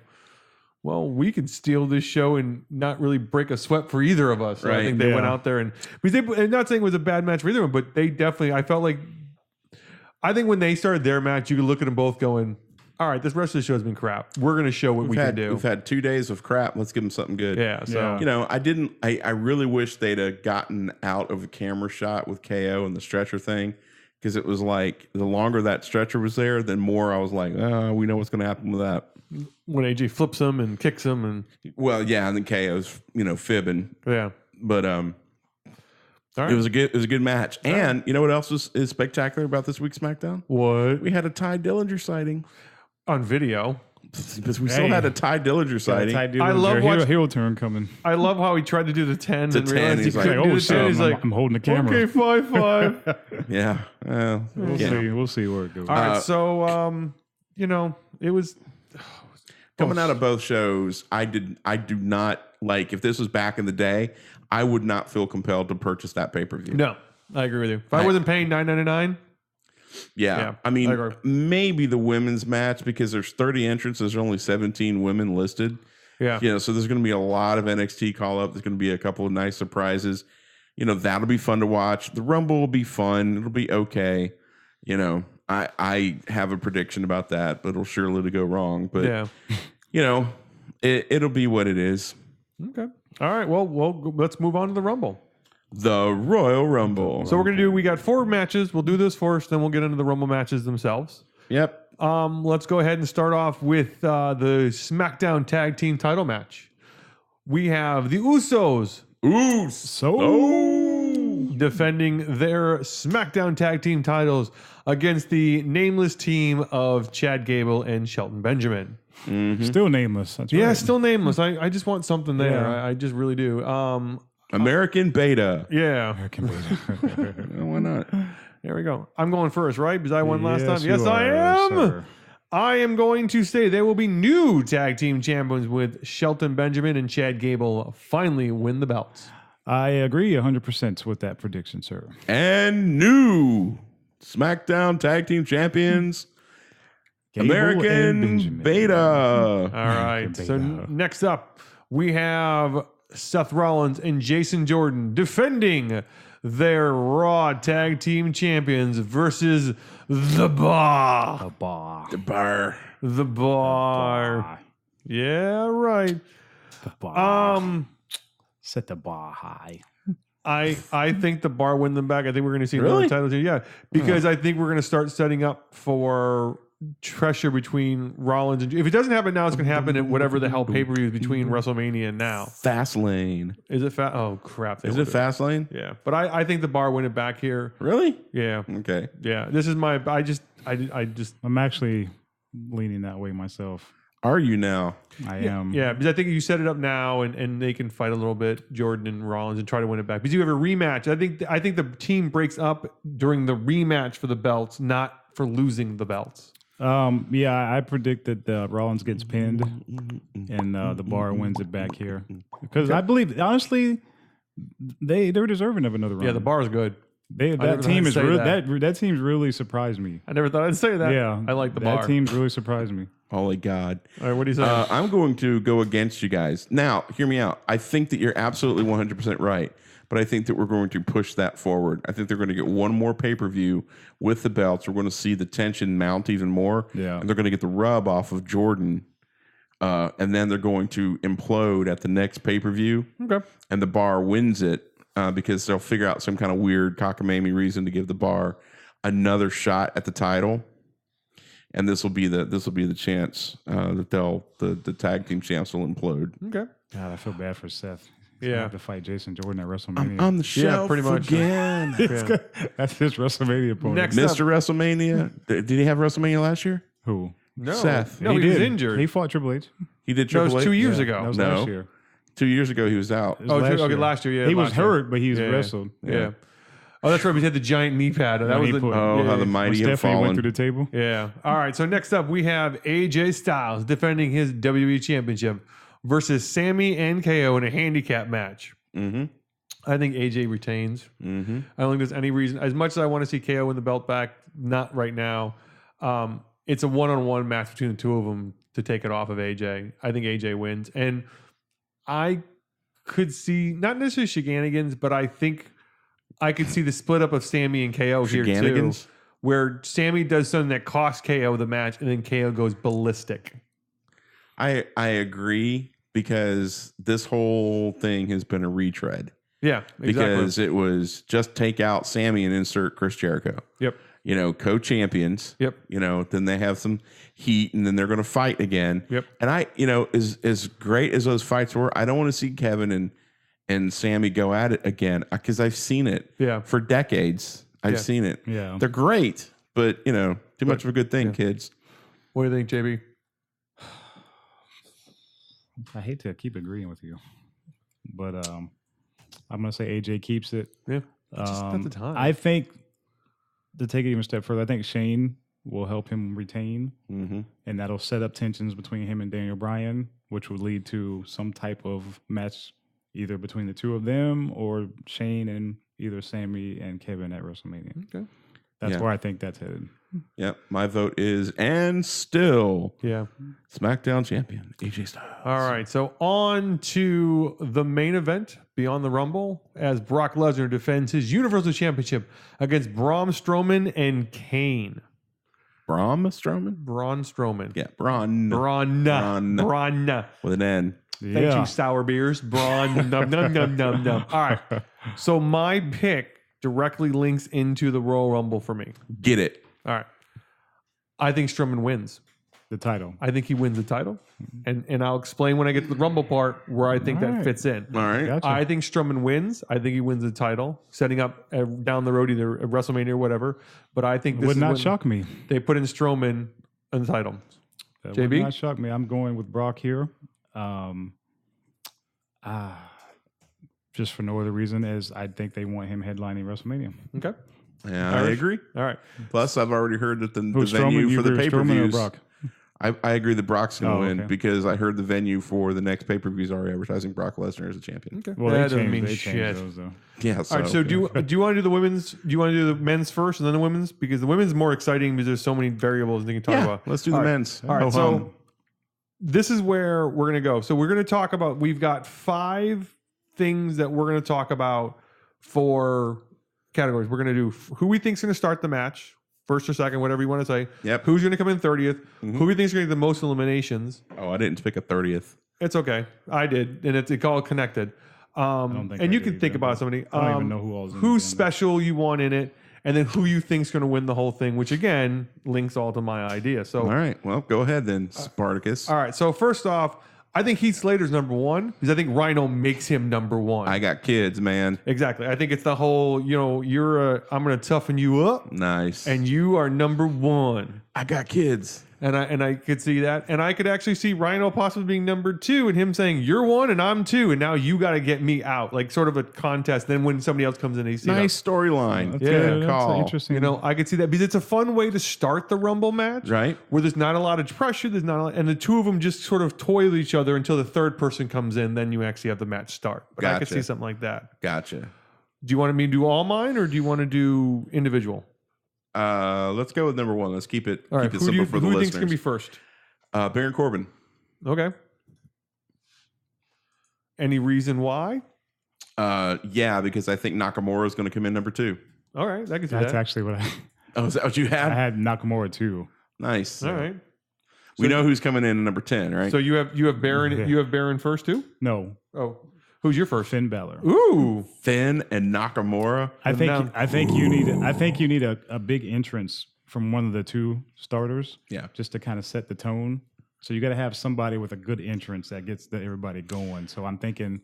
well, we could steal this show and not really break a sweat for either of us. So I Right. think they went Yeah. out there and because I'm not saying it was a bad match for either one, but they definitely, I think when they started their match, you could look at them both going, all right, this rest of the show has been crap. We're going to show what we can do. We've had 2 days of crap. Let's give them something good. Yeah. So Yeah. You know, I really wish they'd have gotten out of a camera shot with KO and the stretcher thing, because it was like the longer that stretcher was there, the more I was like, oh, we know what's going to happen with that. when AJ flips him and kicks him and Well, yeah, and then KO's, fibbing. yeah. But All right. it was a good match. And you know what else is spectacular about this week's SmackDown? What? We had a Ty Dillinger sighting. On video. Because we still Hey. had a Ty Dillinger sighting. I love watching- heel turn coming. I love how he tried to do the 10 The and 10, realized he he's like, couldn't Like, do oh the shit! 10. He's like, I'm holding the camera. okay, 5-5. Yeah. We'll yeah. see. We'll see where it goes. All right, so it was Coming out of both shows, I do not like, if this was back in the day, I would not feel compelled to purchase that pay-per-view. no. I agree with you. If I wasn't paying $9.99, Yeah. I I mean, agree. maybe the women's match, because there's 30 entrants, there's only 17 women listed. yeah, So there's going to be a lot of NXT call up. There's going to be a couple of nice surprises. That'll be fun to watch. The Rumble will be fun. It'll be okay. I have a prediction about that, but it'll surely go wrong. But yeah. it'll be what it is. Okay. All right. Well, let's move on to the Rumble. The Royal Rumble. So we got 4 matches. We'll do this first, then we'll get into the Rumble matches themselves. Yep. Let's go ahead and start off with the SmackDown Tag Team Title match. We have the Usos defending their SmackDown Tag Team titles against the nameless team of Chad Gable and Shelton Benjamin. Still nameless. That's Yeah, right. still nameless. I just want something there. Yeah. I just really do. American Beta. Yeah. American Beta. Why not? There we go. I'm going first, right? Because I won last time. you Yes, I are, am. sir. I am going to say there will be new tag team champions with Shelton Benjamin and Chad Gable finally win the belts. I agree 100% with that prediction, sir. And new SmackDown Tag Team Champions, Gable and American Benjamin. Beta. All right. Beta. So next up, we have Seth Rollins and Jason Jordan defending their Raw Tag Team Champions versus The Bar. Bar. The Bar. The Bar. Yeah, right. The bar. Set the bar high. I think the Bar win them back. I think we're going to see Really? another title change. Yeah, because I think we're going to start setting up for pressure between Rollins and if it doesn't happen now, it's going to happen at whatever the hell pay-per-view is between WrestleMania and now. Fastlane. Is it fast? Oh crap! Is it Fastlane? Yeah, but I think the Bar win it back here. Really? Yeah, Okay. yeah. This is my. I just. I'm actually leaning that way myself. Are you now? I am. Yeah, because I think you set it up now, and they can fight a little bit, Jordan and Rollins, and try to win it back. Because you have a rematch. I think the team breaks up during the rematch for the belts, not for losing the belts. Yeah, I predict that Rollins gets pinned and the Bar wins it back here because I believe honestly they're deserving of another run. Yeah, the Bar's good. That never team thought is I'd say really that team's really surprised me. I never thought I'd say that. Yeah, I like the that Bar. team's really surprised me. Holy God. All right, what do you say? I'm going to go against you guys. Now, hear me out. I think that you're absolutely 100% right. but I think that we're going to push that forward. I think they're going to get one more pay-per-view with the belts. We're going to see the tension mount even more. Yeah. And they're going to get the rub off of Jordan. And then they're going to implode at the next pay-per-view. Okay. And the Bar wins it because they'll figure out some kind of weird cockamamie reason to give the Bar another shot at the title. And this will be the chance that the tag team champs will implode. Okay. God, I feel bad for Seth. He's Yeah. gonna have to fight Jason Jordan at WrestleMania. I'm on the shelf pretty much. again. That's his WrestleMania opponent. Next Mr. WrestleMania. Did he have WrestleMania last year? Who? No. Seth. No, he was injured. He fought Triple H. He did No, it Triple was H? 2 years That ago. was No. last year. 2 years ago, he was out. It was last okay, year. last year, yeah. He was last year. hurt, but he was Yeah. wrestled. Yeah. Oh, that's right. We had the giant knee pad. That When was he the, put- Oh, how the When mighty have Stephanie went fallen. through the table. Yeah. All right. So next up, we have AJ Styles defending his WWE Championship versus Sammy and KO in a handicap match. Mm-hmm. I think AJ retains. Mm-hmm. I don't think there's any reason. As much as I want to see KO win the belt back, not right now. It's a one-on-one match between the two of them to take it off of AJ. I think AJ wins. And I could see, not necessarily shenanigans, but I think I could see the split up of Sammy and KO here too. Shenanigans? Where Sammy does something that costs KO the match and then KO goes ballistic. I agree because this whole thing has been a retread. Yeah, exactly. Because it was just take out Sammy and insert Chris Jericho. Yep. Co-champions. Yep. Then they have some heat and then they're going to fight again. Yep. And as great as those fights were, I don't want to see Kevin and Sammy go at it again because I've seen it Yeah. for decades. I've Yeah. seen it. Yeah. They're great, but too much of a good thing, kids. What do you think, JB? I hate to keep agreeing with you, but I'm gonna say AJ keeps it. Yeah. Just not the time. I think to take it even a step further, I think Shane will help him retain, Mm-hmm. and that'll set up tensions between him and Daniel Bryan, which would lead to some type of match either between the two of them or Shane and either Sammy and Kevin at WrestleMania. Okay. That's Yeah. where I think that's headed. Yep. My vote is and still Yeah. SmackDown champion AJ Styles. All right. So on to the main event, Beyond the Rumble, as Brock Lesnar defends his Universal Championship against Braun Strowman and Kane. Braun Strowman? Braun Strowman. Yeah, Braun. Braun. Braun. Braun. With an N. Thank you, sour beers. Braun. Num, num, num, num, num. All right. So my pick directly links into the Royal Rumble for me. Get it. All right. I think Strowman wins. The title. I think he wins the title. And I'll explain when I get to the Rumble part where I think All that right. fits in. All right. Gotcha. I think Strowman wins. I think he wins the title, setting up down the road either at WrestleMania or whatever. But I think this would is not when shock me. they put in Strowman in the title. That JB? would not shock me. I'm going with Brock here. Just for no other reason as I think they want him headlining WrestleMania. Okay. Yeah, I Irish? agree. All right. Plus, I've already heard that the Who's venue Strowman? for the Either Strowman or pay-per-views. Brock? I agree that Brock's going to Oh, win okay. because I heard the venue for the next pay-per-view is already advertising Brock Lesnar as a champion. Okay. Well, that they doesn't changed, mean they shit. changed those though. Yeah. All right. So do you want to do the women's? Do you want to do the men's first and then the women's? Because the women's is more exciting because there's so many variables they can talk yeah, about. let's do the All right. men's. All right. Ho So hum. this is where we're going to go. So we're going to talk about, we've got 5 things that we're going to talk about for categories. We're going to do who we think is going to start the match, first or second, whatever you want to say. Yep. Who's going to come in 30th? Who we think is going to get the most eliminations? Oh, I didn't pick a 30th. It's okay. I did. And it's all connected. don't think And I you did can think either, about but somebody. I don't even know who all is in Who's the- special you want in it, and then who you think's going to win the whole thing, which again links all to my idea. So All right. Well, go ahead then, Spartacus. all right. So first off, I think Heath Slater's number 1 because I think Rhino makes him number 1. I got kids, man. Exactly. I think it's the whole, I'm going to toughen you up, Nice. and you are number 1. I got kids. And I could see that, and I could actually see Rhino possibly being number 2, and him saying you're 1 and I'm 2, and now you got to get me out, like sort of a contest. Then when somebody else comes in, they see Nice storyline. That's Yeah, good. That's call. interesting. I could see that because it's a fun way to start the Rumble match, Right. Where there's not a lot of pressure, there's not, and the two of them just sort of toy with each other until the third person comes in. Then you actually have the match start. But I could Gotcha. see something like that. Gotcha. Do you want me to do all mine, or do you want to do individual? Let's go with number 1. Let's keep it All right. keep it Who do simple you for the who do you think's listeners. gonna be first? Baron Corbin. Okay. Any reason why? Yeah, because I think Nakamura is going to come in number 2. All right, I can see That's that. actually what I. Oh, is that what you had? I had Nakamura too. Nice. All right. We know who's coming in at number 10, right? So you have Baron. Yeah. You have Baron first too. No, Oh, who's your first? Finn Balor. Ooh, Finn and Nakamura. I now- think you need a big entrance from one of the 2 starters. Yeah. Just to kind of set the tone. So you got to have somebody with a good entrance that gets everybody going. So I'm thinking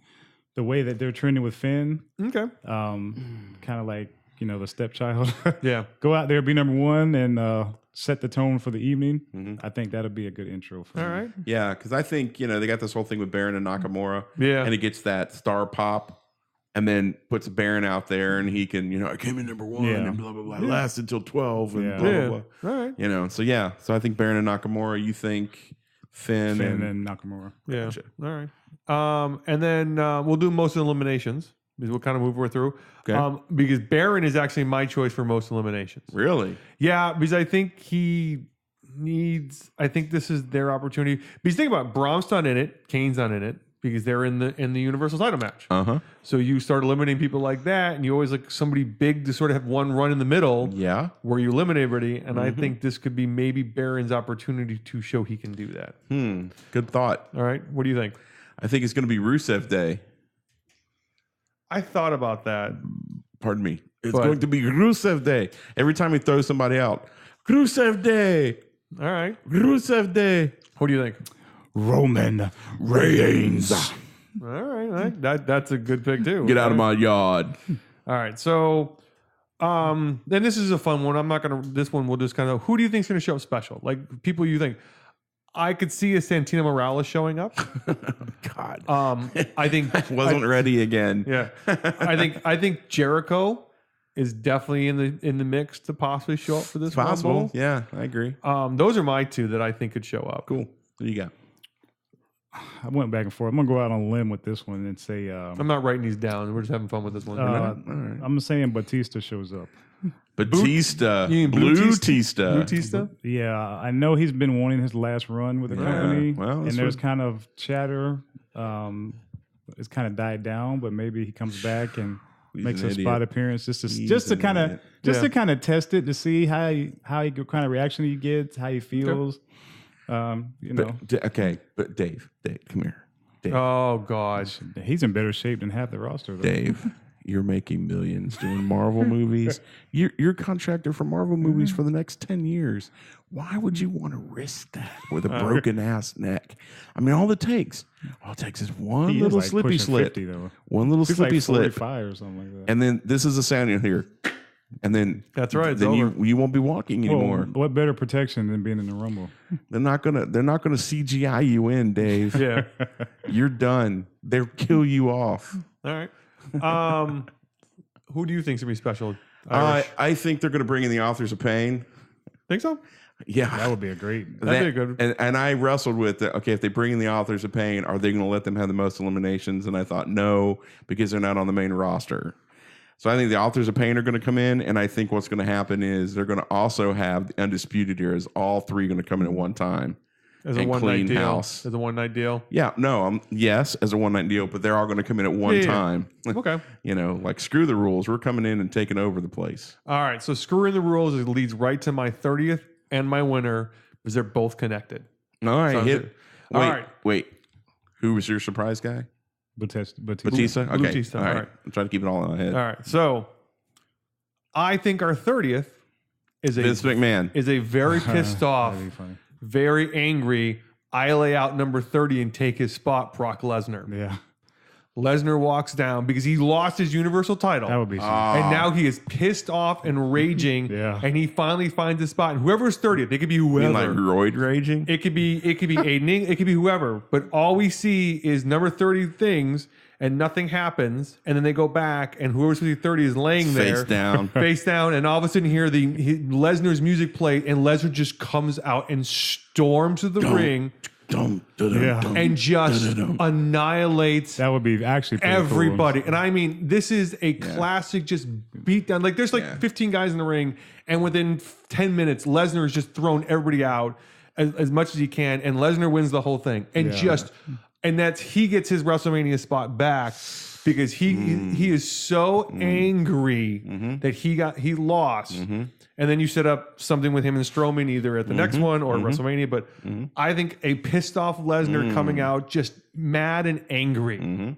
the way that they're trending with Finn, okay. kind of like the stepchild. Yeah. Go out there, be number 1, and set the tone for the evening. I think that'll be a good intro for All me. right. Yeah, because I think, they got this whole thing with Baron and Nakamura. Yeah. And it gets that star pop and then puts Baron out there and he can, I came in number 1 Yeah. and blah, blah, blah. Lasted until 12 and Yeah. blah, Yeah. blah, blah. All right. So I think Baron and Nakamura, you think Finn and Nakamura. Yeah. Gotcha. All right. And then we'll do most eliminations because we'll kind of move her through. Okay. Because Baron is actually my choice for most eliminations. Really? Yeah, because I think I think this is their opportunity. Because think about it, Braun's not in it, Kane's not in it, because they're in the Universal title match. Uh-huh. So you start eliminating people like that, and you always like somebody big to sort of have one run in the middle Yeah. where you eliminate everybody. And I think this could be maybe Baron's opportunity to show he can do that. Good thought. All right. What do you think? I think it's going to be Rusev Day. I thought about that. Pardon me. It's But- going to be Rusev Day. Every time he throws somebody out, Rusev Day. All right. Rusev Day. What do you think? Roman Reigns. All right. That's a good pick too. Get out of All right. my yard. All right. So then this is a fun one. I'm not going to, this one we'll just kind of, who do you think is going to show up special? Like people you think. I could see a Santino Morales showing up. God. I think Wasn't ready again. Yeah. I think Jericho is definitely in the mix to possibly show up for this Possible. Rumble. Yeah, I agree. Those are my 2 that I think could show up. Cool. What do you got? I went back and forth. I'm gonna go out on a limb with this one and say I'm not writing these down. We're just having fun with this one. I'm saying Batista shows up. Batista. You mean Blue Blue Tista. Blue Tista? Yeah, I know he's been wanting his last run with the company, well, and that's there's what- kind of chatter. It's kind of died down, but maybe he comes back and He's makes an a idiot. spot appearance just to an kind of Yeah. to kind of test it to see how he kind of reaction he gets, how he feels. Okay, but Dave, come here. Dave, Oh gosh. He's in better shape than half the roster. Though. Dave, you're making millions doing Marvel movies. You're a contractor for Marvel movies for the next 10 years. Why would you want to risk that with a broken ass neck? I mean, all it takes is one He is little like slippy pushing slip. 50 though. One little He's slippy like slip. 45 or something like that. And then this is the sound you'll hear. And then That's right, it's Then over. you won't be walking anymore. Well, what better protection than being in the Rumble? They're not gonna CGI you in, Dave. Yeah. You're done. They'll kill you off. All right. Who do you think's gonna be special? Irish? I think they're gonna bring in the Authors of Pain. Think so? Yeah, That would be a great. That'd be a good. And I wrestled with it. Okay, if they bring in the Authors of Pain, are they going to let them have the most eliminations? And I thought no, because they're not on the main roster. So I think the Authors of Pain are going to come in, and I think what's going to happen is they're going to also have the Undisputed Eras, all 3 going to come in at one time. As a and one clean night deal. house. As a one night deal. Yeah, no, yes, as a one night deal, but they're all going to come in at one Yeah. time. Okay. Like screw the rules. We're coming in and taking over the place. All right. So screwing the rules it leads right to my 30th and my winner because they're both connected. All right, Sounds good. Wait, All right. wait. Who was your surprise guy? Batista. Batista? Okay. Batista, All all right. right. I'm trying to keep it all in my head. All right. So I think our 30th is Vince McMahon. a very pissed off, That'd be funny. very angry. I lay out number 30 and take his spot, Brock Lesnar. Yeah, Lesnar walks down because he lost his Universal title. that would be. And now he is pissed off and raging. Yeah. And he finally finds a spot. And whoever's 30th, it could be You whoever. mean like roid raging? It could be Aiden, it could be whoever. But all we see is number 30 things and nothing happens. And then they go back and whoever's 30 is laying there. Face down. Face down. And all of a sudden you hear Lesnar's music play and Lesnar just comes out and storms to the ring and just annihilates That would be actually pretty cool. everybody. And I mean, this is a classic just beatdown. Like there's like 15 guys in the ring, and within 10 minutes, Lesnar has just thrown everybody out as much as he can, and Lesnar wins the whole thing. And just and he gets his WrestleMania spot back because he is so angry that he lost. And then you set up something with him and Strowman either at the next one or at WrestleMania. But I think a pissed off Lesnar coming out just mad and angry.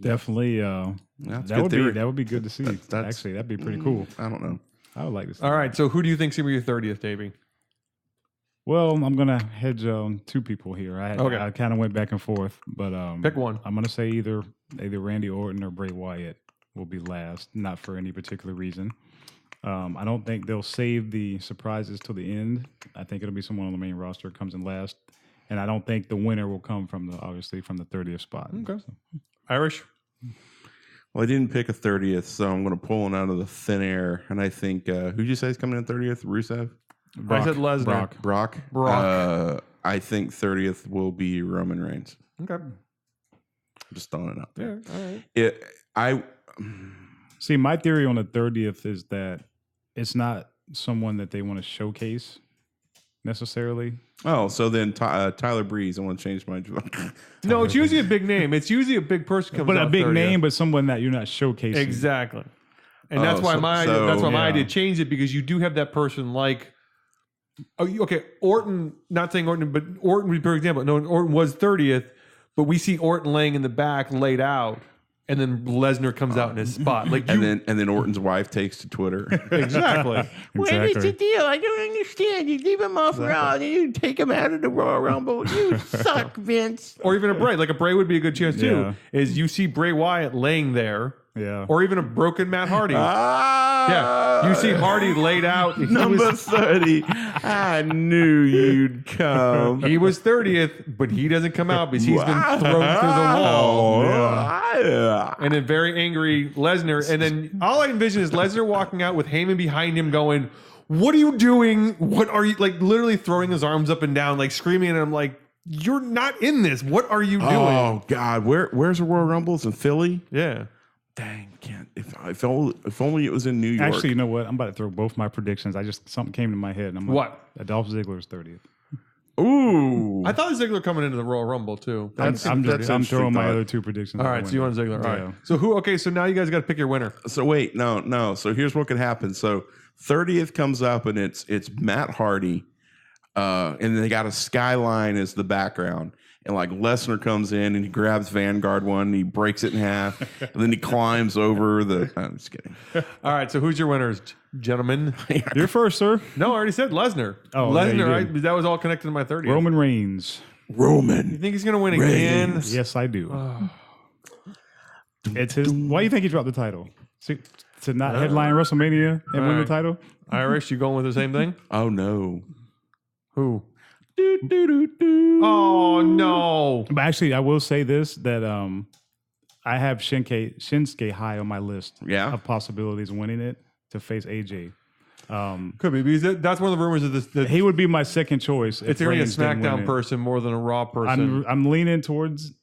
Definitely. That would be good to see. Actually, that'd be pretty cool. I don't know. I would like to see. All right. So who do you think's going to be your 30th, Davey? Well, I'm going to hedge on two people here. I kind of went back and forth, but pick one. I'm going to say either Randy Orton or Bray Wyatt will be last, not for any particular reason. I don't think they'll save the surprises till the end. I think it'll be someone on the main roster comes in last, and I don't think the winner will come from the 30th spot. Okay. So. Irish? Well, I didn't pick a 30th, so I'm going to pull one out of the thin air. And I think, who'd you say is coming in 30th? Rusev? I said Lesnar. Brock. I think 30th will be Roman Reigns. Okay. I'm just throwing it out there. Yeah, all right. See, my theory on the 30th is that it's not someone that they want to showcase necessarily. Oh, so then Tyler Breeze. I want to change my. No, it's usually a big name. It's usually a big person comes out. But a big 30th. name, but someone that you're not showcasing. Exactly. And that's why my idea changed it, because you do have that person like. Okay, Orton. Not saying Orton, but Orton, for example. No, Orton was 30th, but we see Orton laying in the back, laid out. And then Lesnar comes out in his spot, like and then Orton's wife takes to Twitter. Exactly. What is the deal? I don't understand. You leave him off Raw, and you take him out of the Royal Rumble. You suck, Vince. Or even a Bray. Like a Bray would be a good chance too. Is you see Bray Wyatt laying there, or even a broken Matt Hardy. Yeah, you see Hardy laid out. Number 30. I knew you'd come. He was 30th, but he doesn't come out because he's been thrown through the wall. And a very angry Lesnar. And then all I envision is Lesnar walking out with Heyman behind him going, "What are you doing? What are you," like literally throwing his arms up and down, like screaming at him like, "You're not in this. What are you doing?" Oh, God. Where's the Royal Rumble? It's in Philly? Yeah. Dang, can't. If only it was in New York. Actually, you know what? I'm about to throw both my predictions. Something came to my head. And I'm like, what? Dolph Ziggler's 30th. Ooh. I thought Ziggler coming into the Royal Rumble too. I'm throwing my other two predictions. All right, so you want Ziggler. All right. So who? Okay, so now you guys got to pick your winner. So wait, no. So here's what could happen. So 30th comes up and it's Matt Hardy, and they got a skyline as the background. And like Lesnar comes in and he grabs Vanguard one and he breaks it in half. And then he climbs over the. I'm just kidding. All right. So who's your winners, gentlemen? You're first, sir. No, I already said Lesnar. Oh, Lesnar. Right? That was all connected to my 30th. Roman Reigns. You think he's going to win again? Yes, I do. It's his. Why do you think he dropped the title? To not headline WrestleMania and win the title? Irish, you going with the same thing? Oh no. Who? Oh no! But actually, I will say this: that I have Shinsuke high on my list. Of possibilities of winning it to face AJ. Could be because that's one of the rumors of this. He would be my second choice. It's going to be a SmackDown person more than a Raw person. I'm leaning towards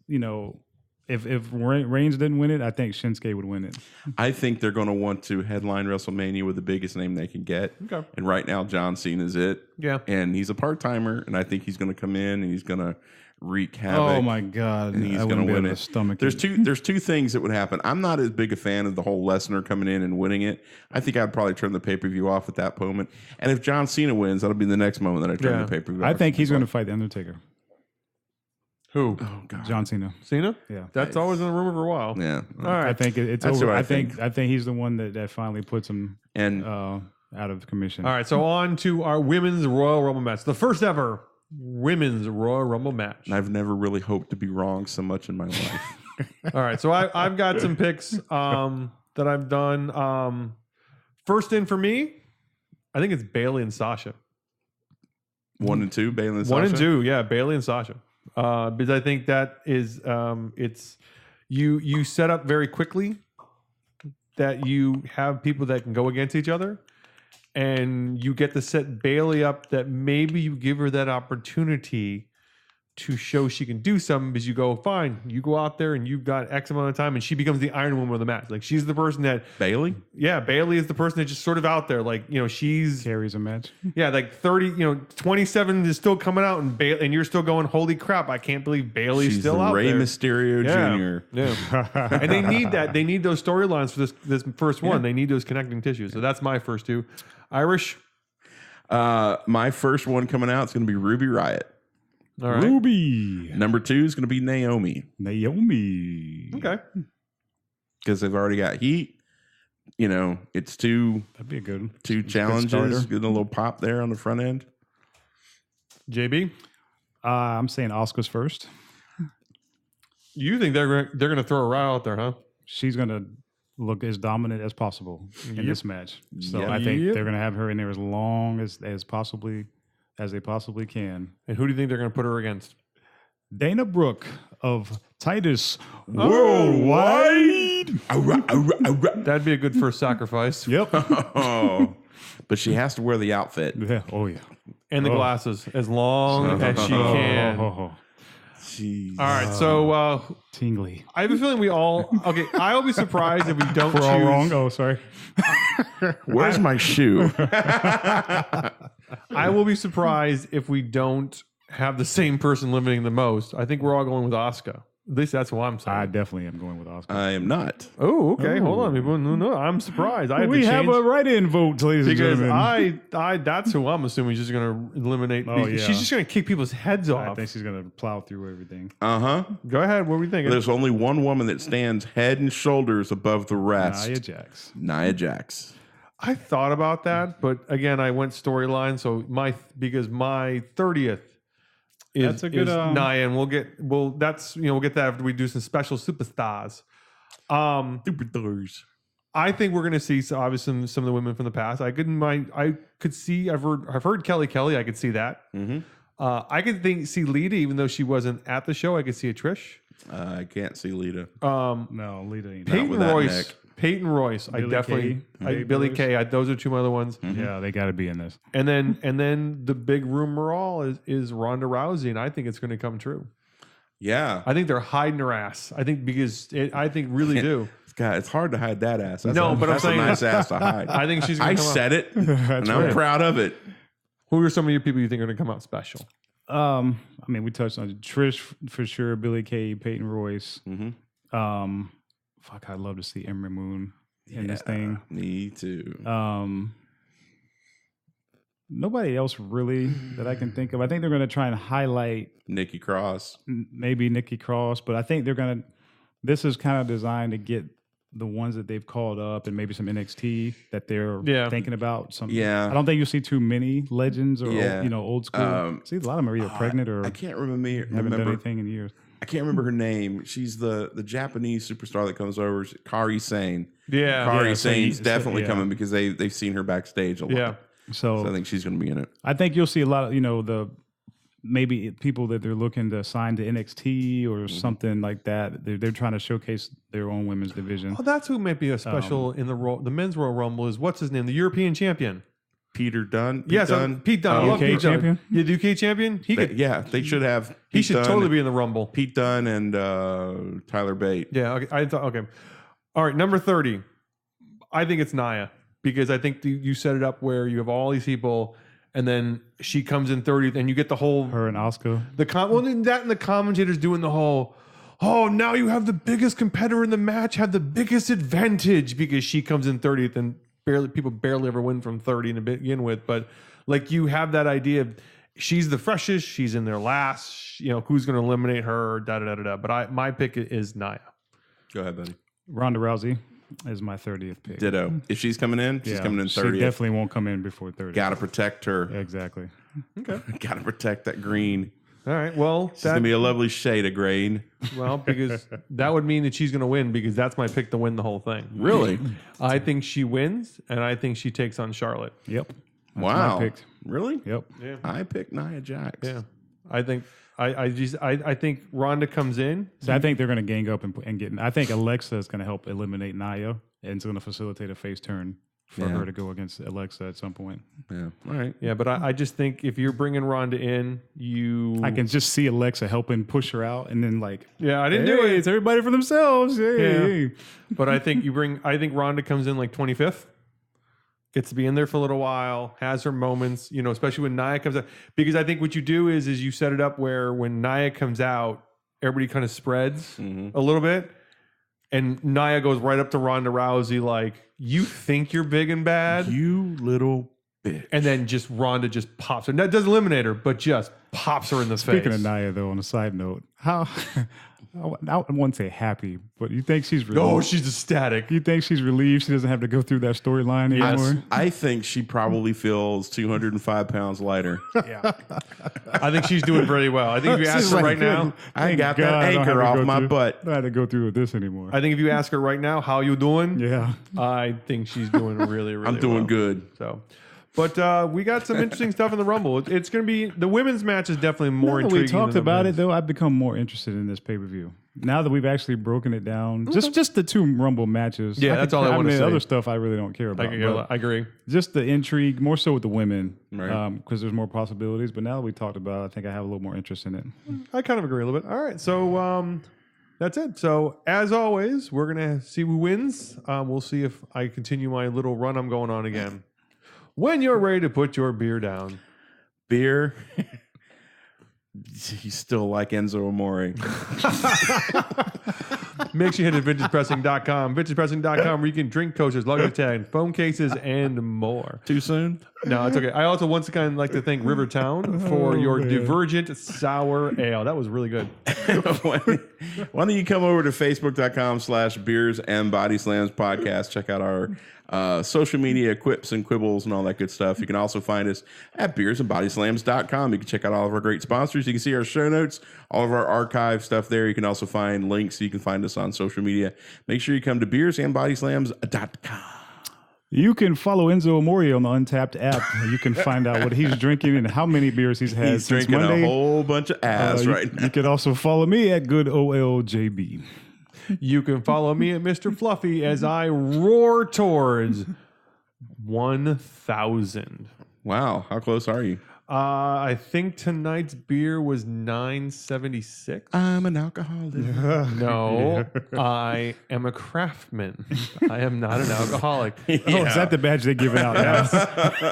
if Reigns didn't win it, I think Shinsuke would win it. I think they're going to want to headline WrestleMania with the biggest name they can get. Okay. And right now, John Cena is it. Yeah. And he's a part-timer, and I think he's going to come in and he's going to wreak havoc. Oh, my God. And he's going to win it. Stomach there's two things that would happen. I'm not as big a fan of the whole Lesnar coming in and winning it. I think I'd probably turn the pay-per-view off at that moment. And if John Cena wins, that'll be the next moment that I turn the pay-per-view off. I think he's going to fight The Undertaker. Who? Oh God, John Cena. Cena? Yeah, that's always in the rumor for a while. Yeah. All right. I think it's over. I think he's the one that finally puts him out of commission. All right. So on to our women's Royal Rumble match, the first ever women's Royal Rumble match. And I've never really hoped to be wrong so much in my life. All right. So I've got some picks that I've done. First in for me, I think it's Bayley and Sasha. 1 and 2, Bayley and Sasha. 1 and 2, yeah, Bayley and Sasha. Because I think that is it's you set up very quickly that you have people that can go against each other, and you get to set Bayley up that maybe you give her that opportunity to show she can do something, because you go, fine, you go out there and you've got X amount of time, and she becomes the Iron Woman of the match. Like, she's the person that Bailey? Yeah, Bailey is the person that's just sort of out there. Like, she's Carries a match. yeah, like 30, 27 is still coming out, and you're still going, holy crap, I can't believe Bailey's She's still the out Rey there. Mysterio Jr. Yeah. And they need that. They need those storylines for this first one. They need those connecting tissues. So that's my first two. Irish. My first one coming out is going to be Ruby Riott. All right. Ruby. Number 2 is going to be Naomi. Okay. Because they've already got heat. It's two That'd be a good challenges. starter. Getting a little pop there on the front end. JB. I'm saying Asuka's first. You think they're going to throw a Riot out there, huh? She's going to look as dominant as possible in this match. So Yep. I think Yep. they're going to have her in there as long as they possibly can. And who do you think they're going to put her against? Dana Brooke of Titus Worldwide. That'd be a good first sacrifice. Yep. Oh, but she has to wear the outfit. Yeah. Oh yeah. And the glasses, as long as she can. Jeez. All right, so Tingly. I have a feeling we all... Okay, I'll be surprised if we don't We're choose... all wrong. Oh, sorry. Where's my shoe? I will be surprised if we don't have the same person limiting the most. I think we're all going with Asuka. At least that's what I'm saying. I definitely am going with Oscar. I am not. Oh, okay. Hold on. No, I'm surprised. I have We to have change a write-in vote, ladies and because gentlemen. I that's who I'm assuming is just going to eliminate. Oh, yeah. She's just going to kick people's heads I off. think she's going to plow through everything. Uh-huh. Go ahead. What were we thinking? There's only one woman that stands head and shoulders above the rest. Nia Jax. Nia Jax. I thought about that, but again, I went storyline. So because my 30th is, That's a good, is Nia, and we'll get that after we do some special superstars. I think we're going to see obviously some of the women from the past. I've heard Kelly. I could see that. Mm-hmm. I could see Lita, even though she wasn't at the show. I could see a Trish. I can't see Lita. No, Lita ain't. Peyton with that Royce. neck. Peyton Royce. Billy Kay. Those are two other ones. Yeah, they got to be in this. And then the big rumor all is Ronda Rousey, and I think it's going to come true. Yeah. I think they're hiding her ass. I think really do. God, it's hard to hide that ass. That's No, but I'm that's saying- a nice ass to hide. I think she's going I to come out. said it, and I'm proud of it. Who are some of your people you think are going to come out special? I mean, we touched on Trish for sure, Billy Kay, Peyton Royce. Mm-hmm. Fuck, I'd love to see Ember Moon in this thing. Me too. Nobody else really that I can think of. I think they're going to try and highlight Nikki Cross. maybe Nikki Cross, but I think this is kind of designed to get the ones that they've called up and maybe some NXT that they're thinking about. Yeah. I don't think you'll see too many legends or old school. See, a lot of them are either pregnant or I can't haven't done remember. anything in years. I can't remember her name. She's the Japanese superstar that comes over. Kari Sane. Yeah. Kari Sane's so- definitely yeah. coming because they've seen her backstage a lot. Yeah. So I think she's going to be in it. I think you'll see a lot of the maybe people that they're looking to sign to NXT or something like that. They're trying to showcase their own women's division. Oh, that's who might be a special in the men's Royal Rumble is what's his name? The European champion. Peter Dunn. Yes, Pete Dunne. I love UK Pete Dunne. champion? Yeah, the UK champion. They should have. He Pete should Dunne, totally be in the Rumble. Pete Dunne and Tyler Bate. Yeah. Okay. I thought. Okay. All right. Number 30. I think it's Nia because I think you set it up where you have all these people, and then she comes in 30th, and you get the whole Her and Asuka. the commentators doing the whole. Oh, now you have the biggest competitor in the match, have the biggest advantage because she comes in 30th, and people barely ever win from 30 to begin with. But like you have that idea of she's the freshest, she's in there last. Who's going to eliminate her? Da da da da. But my pick is Nia. Go ahead, buddy. Ronda Rousey is my 30th pick. Ditto. If she's coming in, she's coming in 30th. She definitely won't come in before 30. Got to protect her. Exactly. Okay. Got to protect that green. All right. Well, She's going to be a lovely shade of green. well, because that would mean that she's going to win because that's my pick to win the whole thing. Really? I think she wins, and I think she takes on Charlotte. Yep. That's Wow. my pick. Really? Yep. Yeah. I picked Nia Jax. Yeah. I think I think Ronda comes in. So I think they're going to gang up and get. I think Alexa is going to help eliminate Nia, and it's going to facilitate a face turn for her to go against Alexa at some point. Yeah. All right. Yeah, but I just think if you're bringing Ronda in, I can just see Alexa helping push her out, and then like, I didn't do it. It's everybody for themselves. Hey. But I think I think Ronda comes in like 25th. Gets to be in there for a little while, has her moments, especially when Nia comes out. Because I think what you do is you set it up where when Nia comes out, everybody kind of spreads a little bit. And Nia goes right up to Ronda Rousey like, you think you're big and bad? You little bitch. And then just Ronda just pops her. That doesn't eliminate her, but just pops her in the face. Speaking of Nia, though, on a side note, how... I wouldn't say happy, but you think she's relieved? Oh, she's ecstatic. You think she's relieved she doesn't have to go through that storyline anymore? I think she probably feels 205 pounds lighter. Yeah. I think she's doing pretty well. I think if you ask her right now, I ain't got that anchor off my butt. I had to go through with this anymore. I think if you ask her right now, how you doing? Yeah. I think she's doing really, really I'm doing well. good. So, but we got some interesting stuff in the Rumble. It's going to be, the women's match is definitely more intriguing. We talked than the about men's. it, though. I've become more interested in this pay-per-view. Now that we've actually broken it down, just the two Rumble matches. Yeah, that's all I want to say. Other stuff I really don't care about. I agree. Just the intrigue, more so with the women, Right. because there's more possibilities. But now that we talked about it, I think I have a little more interest in it. I kind of agree a little bit. All right, so that's it. So as always, we're going to see who wins. We'll see if I continue my little run I'm going on again. When you're ready to put your beer down. Beer. You still like Enzo Amore. Make sure you head to vintagepressing.com. Vintagepressing.com where you can drink coasters, luggage tag, phone cases, and more. Too soon? No, it's okay. I also once again like to thank Rivertown for your Divergent Sour Ale. That was really good. Why don't you come over to facebook.com/beers and body slams podcast. Check out our social media quips and quibbles and all that good stuff. You can also find us at beersandbodyslams.com. You can check out all of our great sponsors. You can see our show notes, all of our archive stuff there. You can also find links. You can find us on social media. Make sure you come to beersandbodyslams.com. You can follow Enzo Amore on the Untapped app. You can find out what he's drinking and how many beers he's had He's since drinking Monday. a whole bunch of ass right now. You can also follow me at GoodOLJB. You can follow me at Mr. Fluffy as I roar towards 1,000. Wow. How close are you? I think tonight's beer was 976. I'm an alcoholic. No, I am a craftsman. I am not an alcoholic. Oh, is that the badge they're giving out now?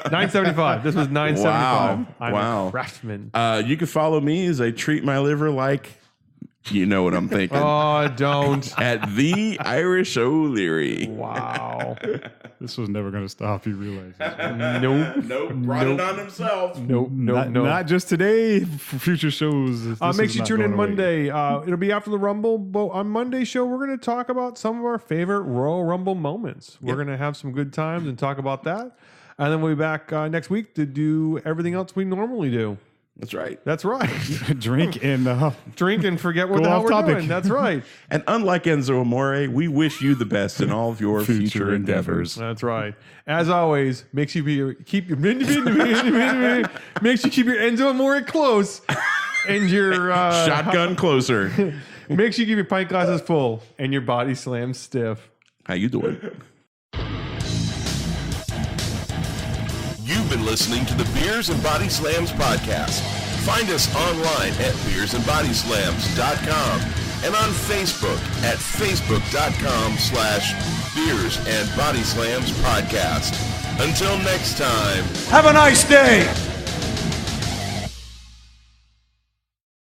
975. This was 975. Wow. I'm Wow. a craftsman. You can follow me as I treat my liver like, you know what I'm thinking. Oh, don't. At the Irish O'Leary. Wow. This was never going to stop. You realize this. Nope. Brought it on himself. Nope. Not just today. For future shows. This Make is sure you not tune in going away. Monday. It'll be after the Rumble. But on Monday's show, we're going to talk about some of our favorite Royal Rumble moments. We're going to have some good times and talk about that. And then we'll be back next week to do everything else we normally do. That's right. That's right. Drink and Drink and forget what Go the hell off we're topic. doing. That's right. And unlike Enzo Amore, we wish you the best in all of your future endeavors. That's right. As always, make sure you keep your make sure you keep your Enzo Amore close and your Shotgun closer. make sure you keep your pint glasses full and your body slam stiff. How you doing? You've been listening to the Beers and Body Slams podcast. Find us online at beersandbodyslams.com and on Facebook at facebook.com/Beers and Body Slams podcast. Until next time. Have a nice day.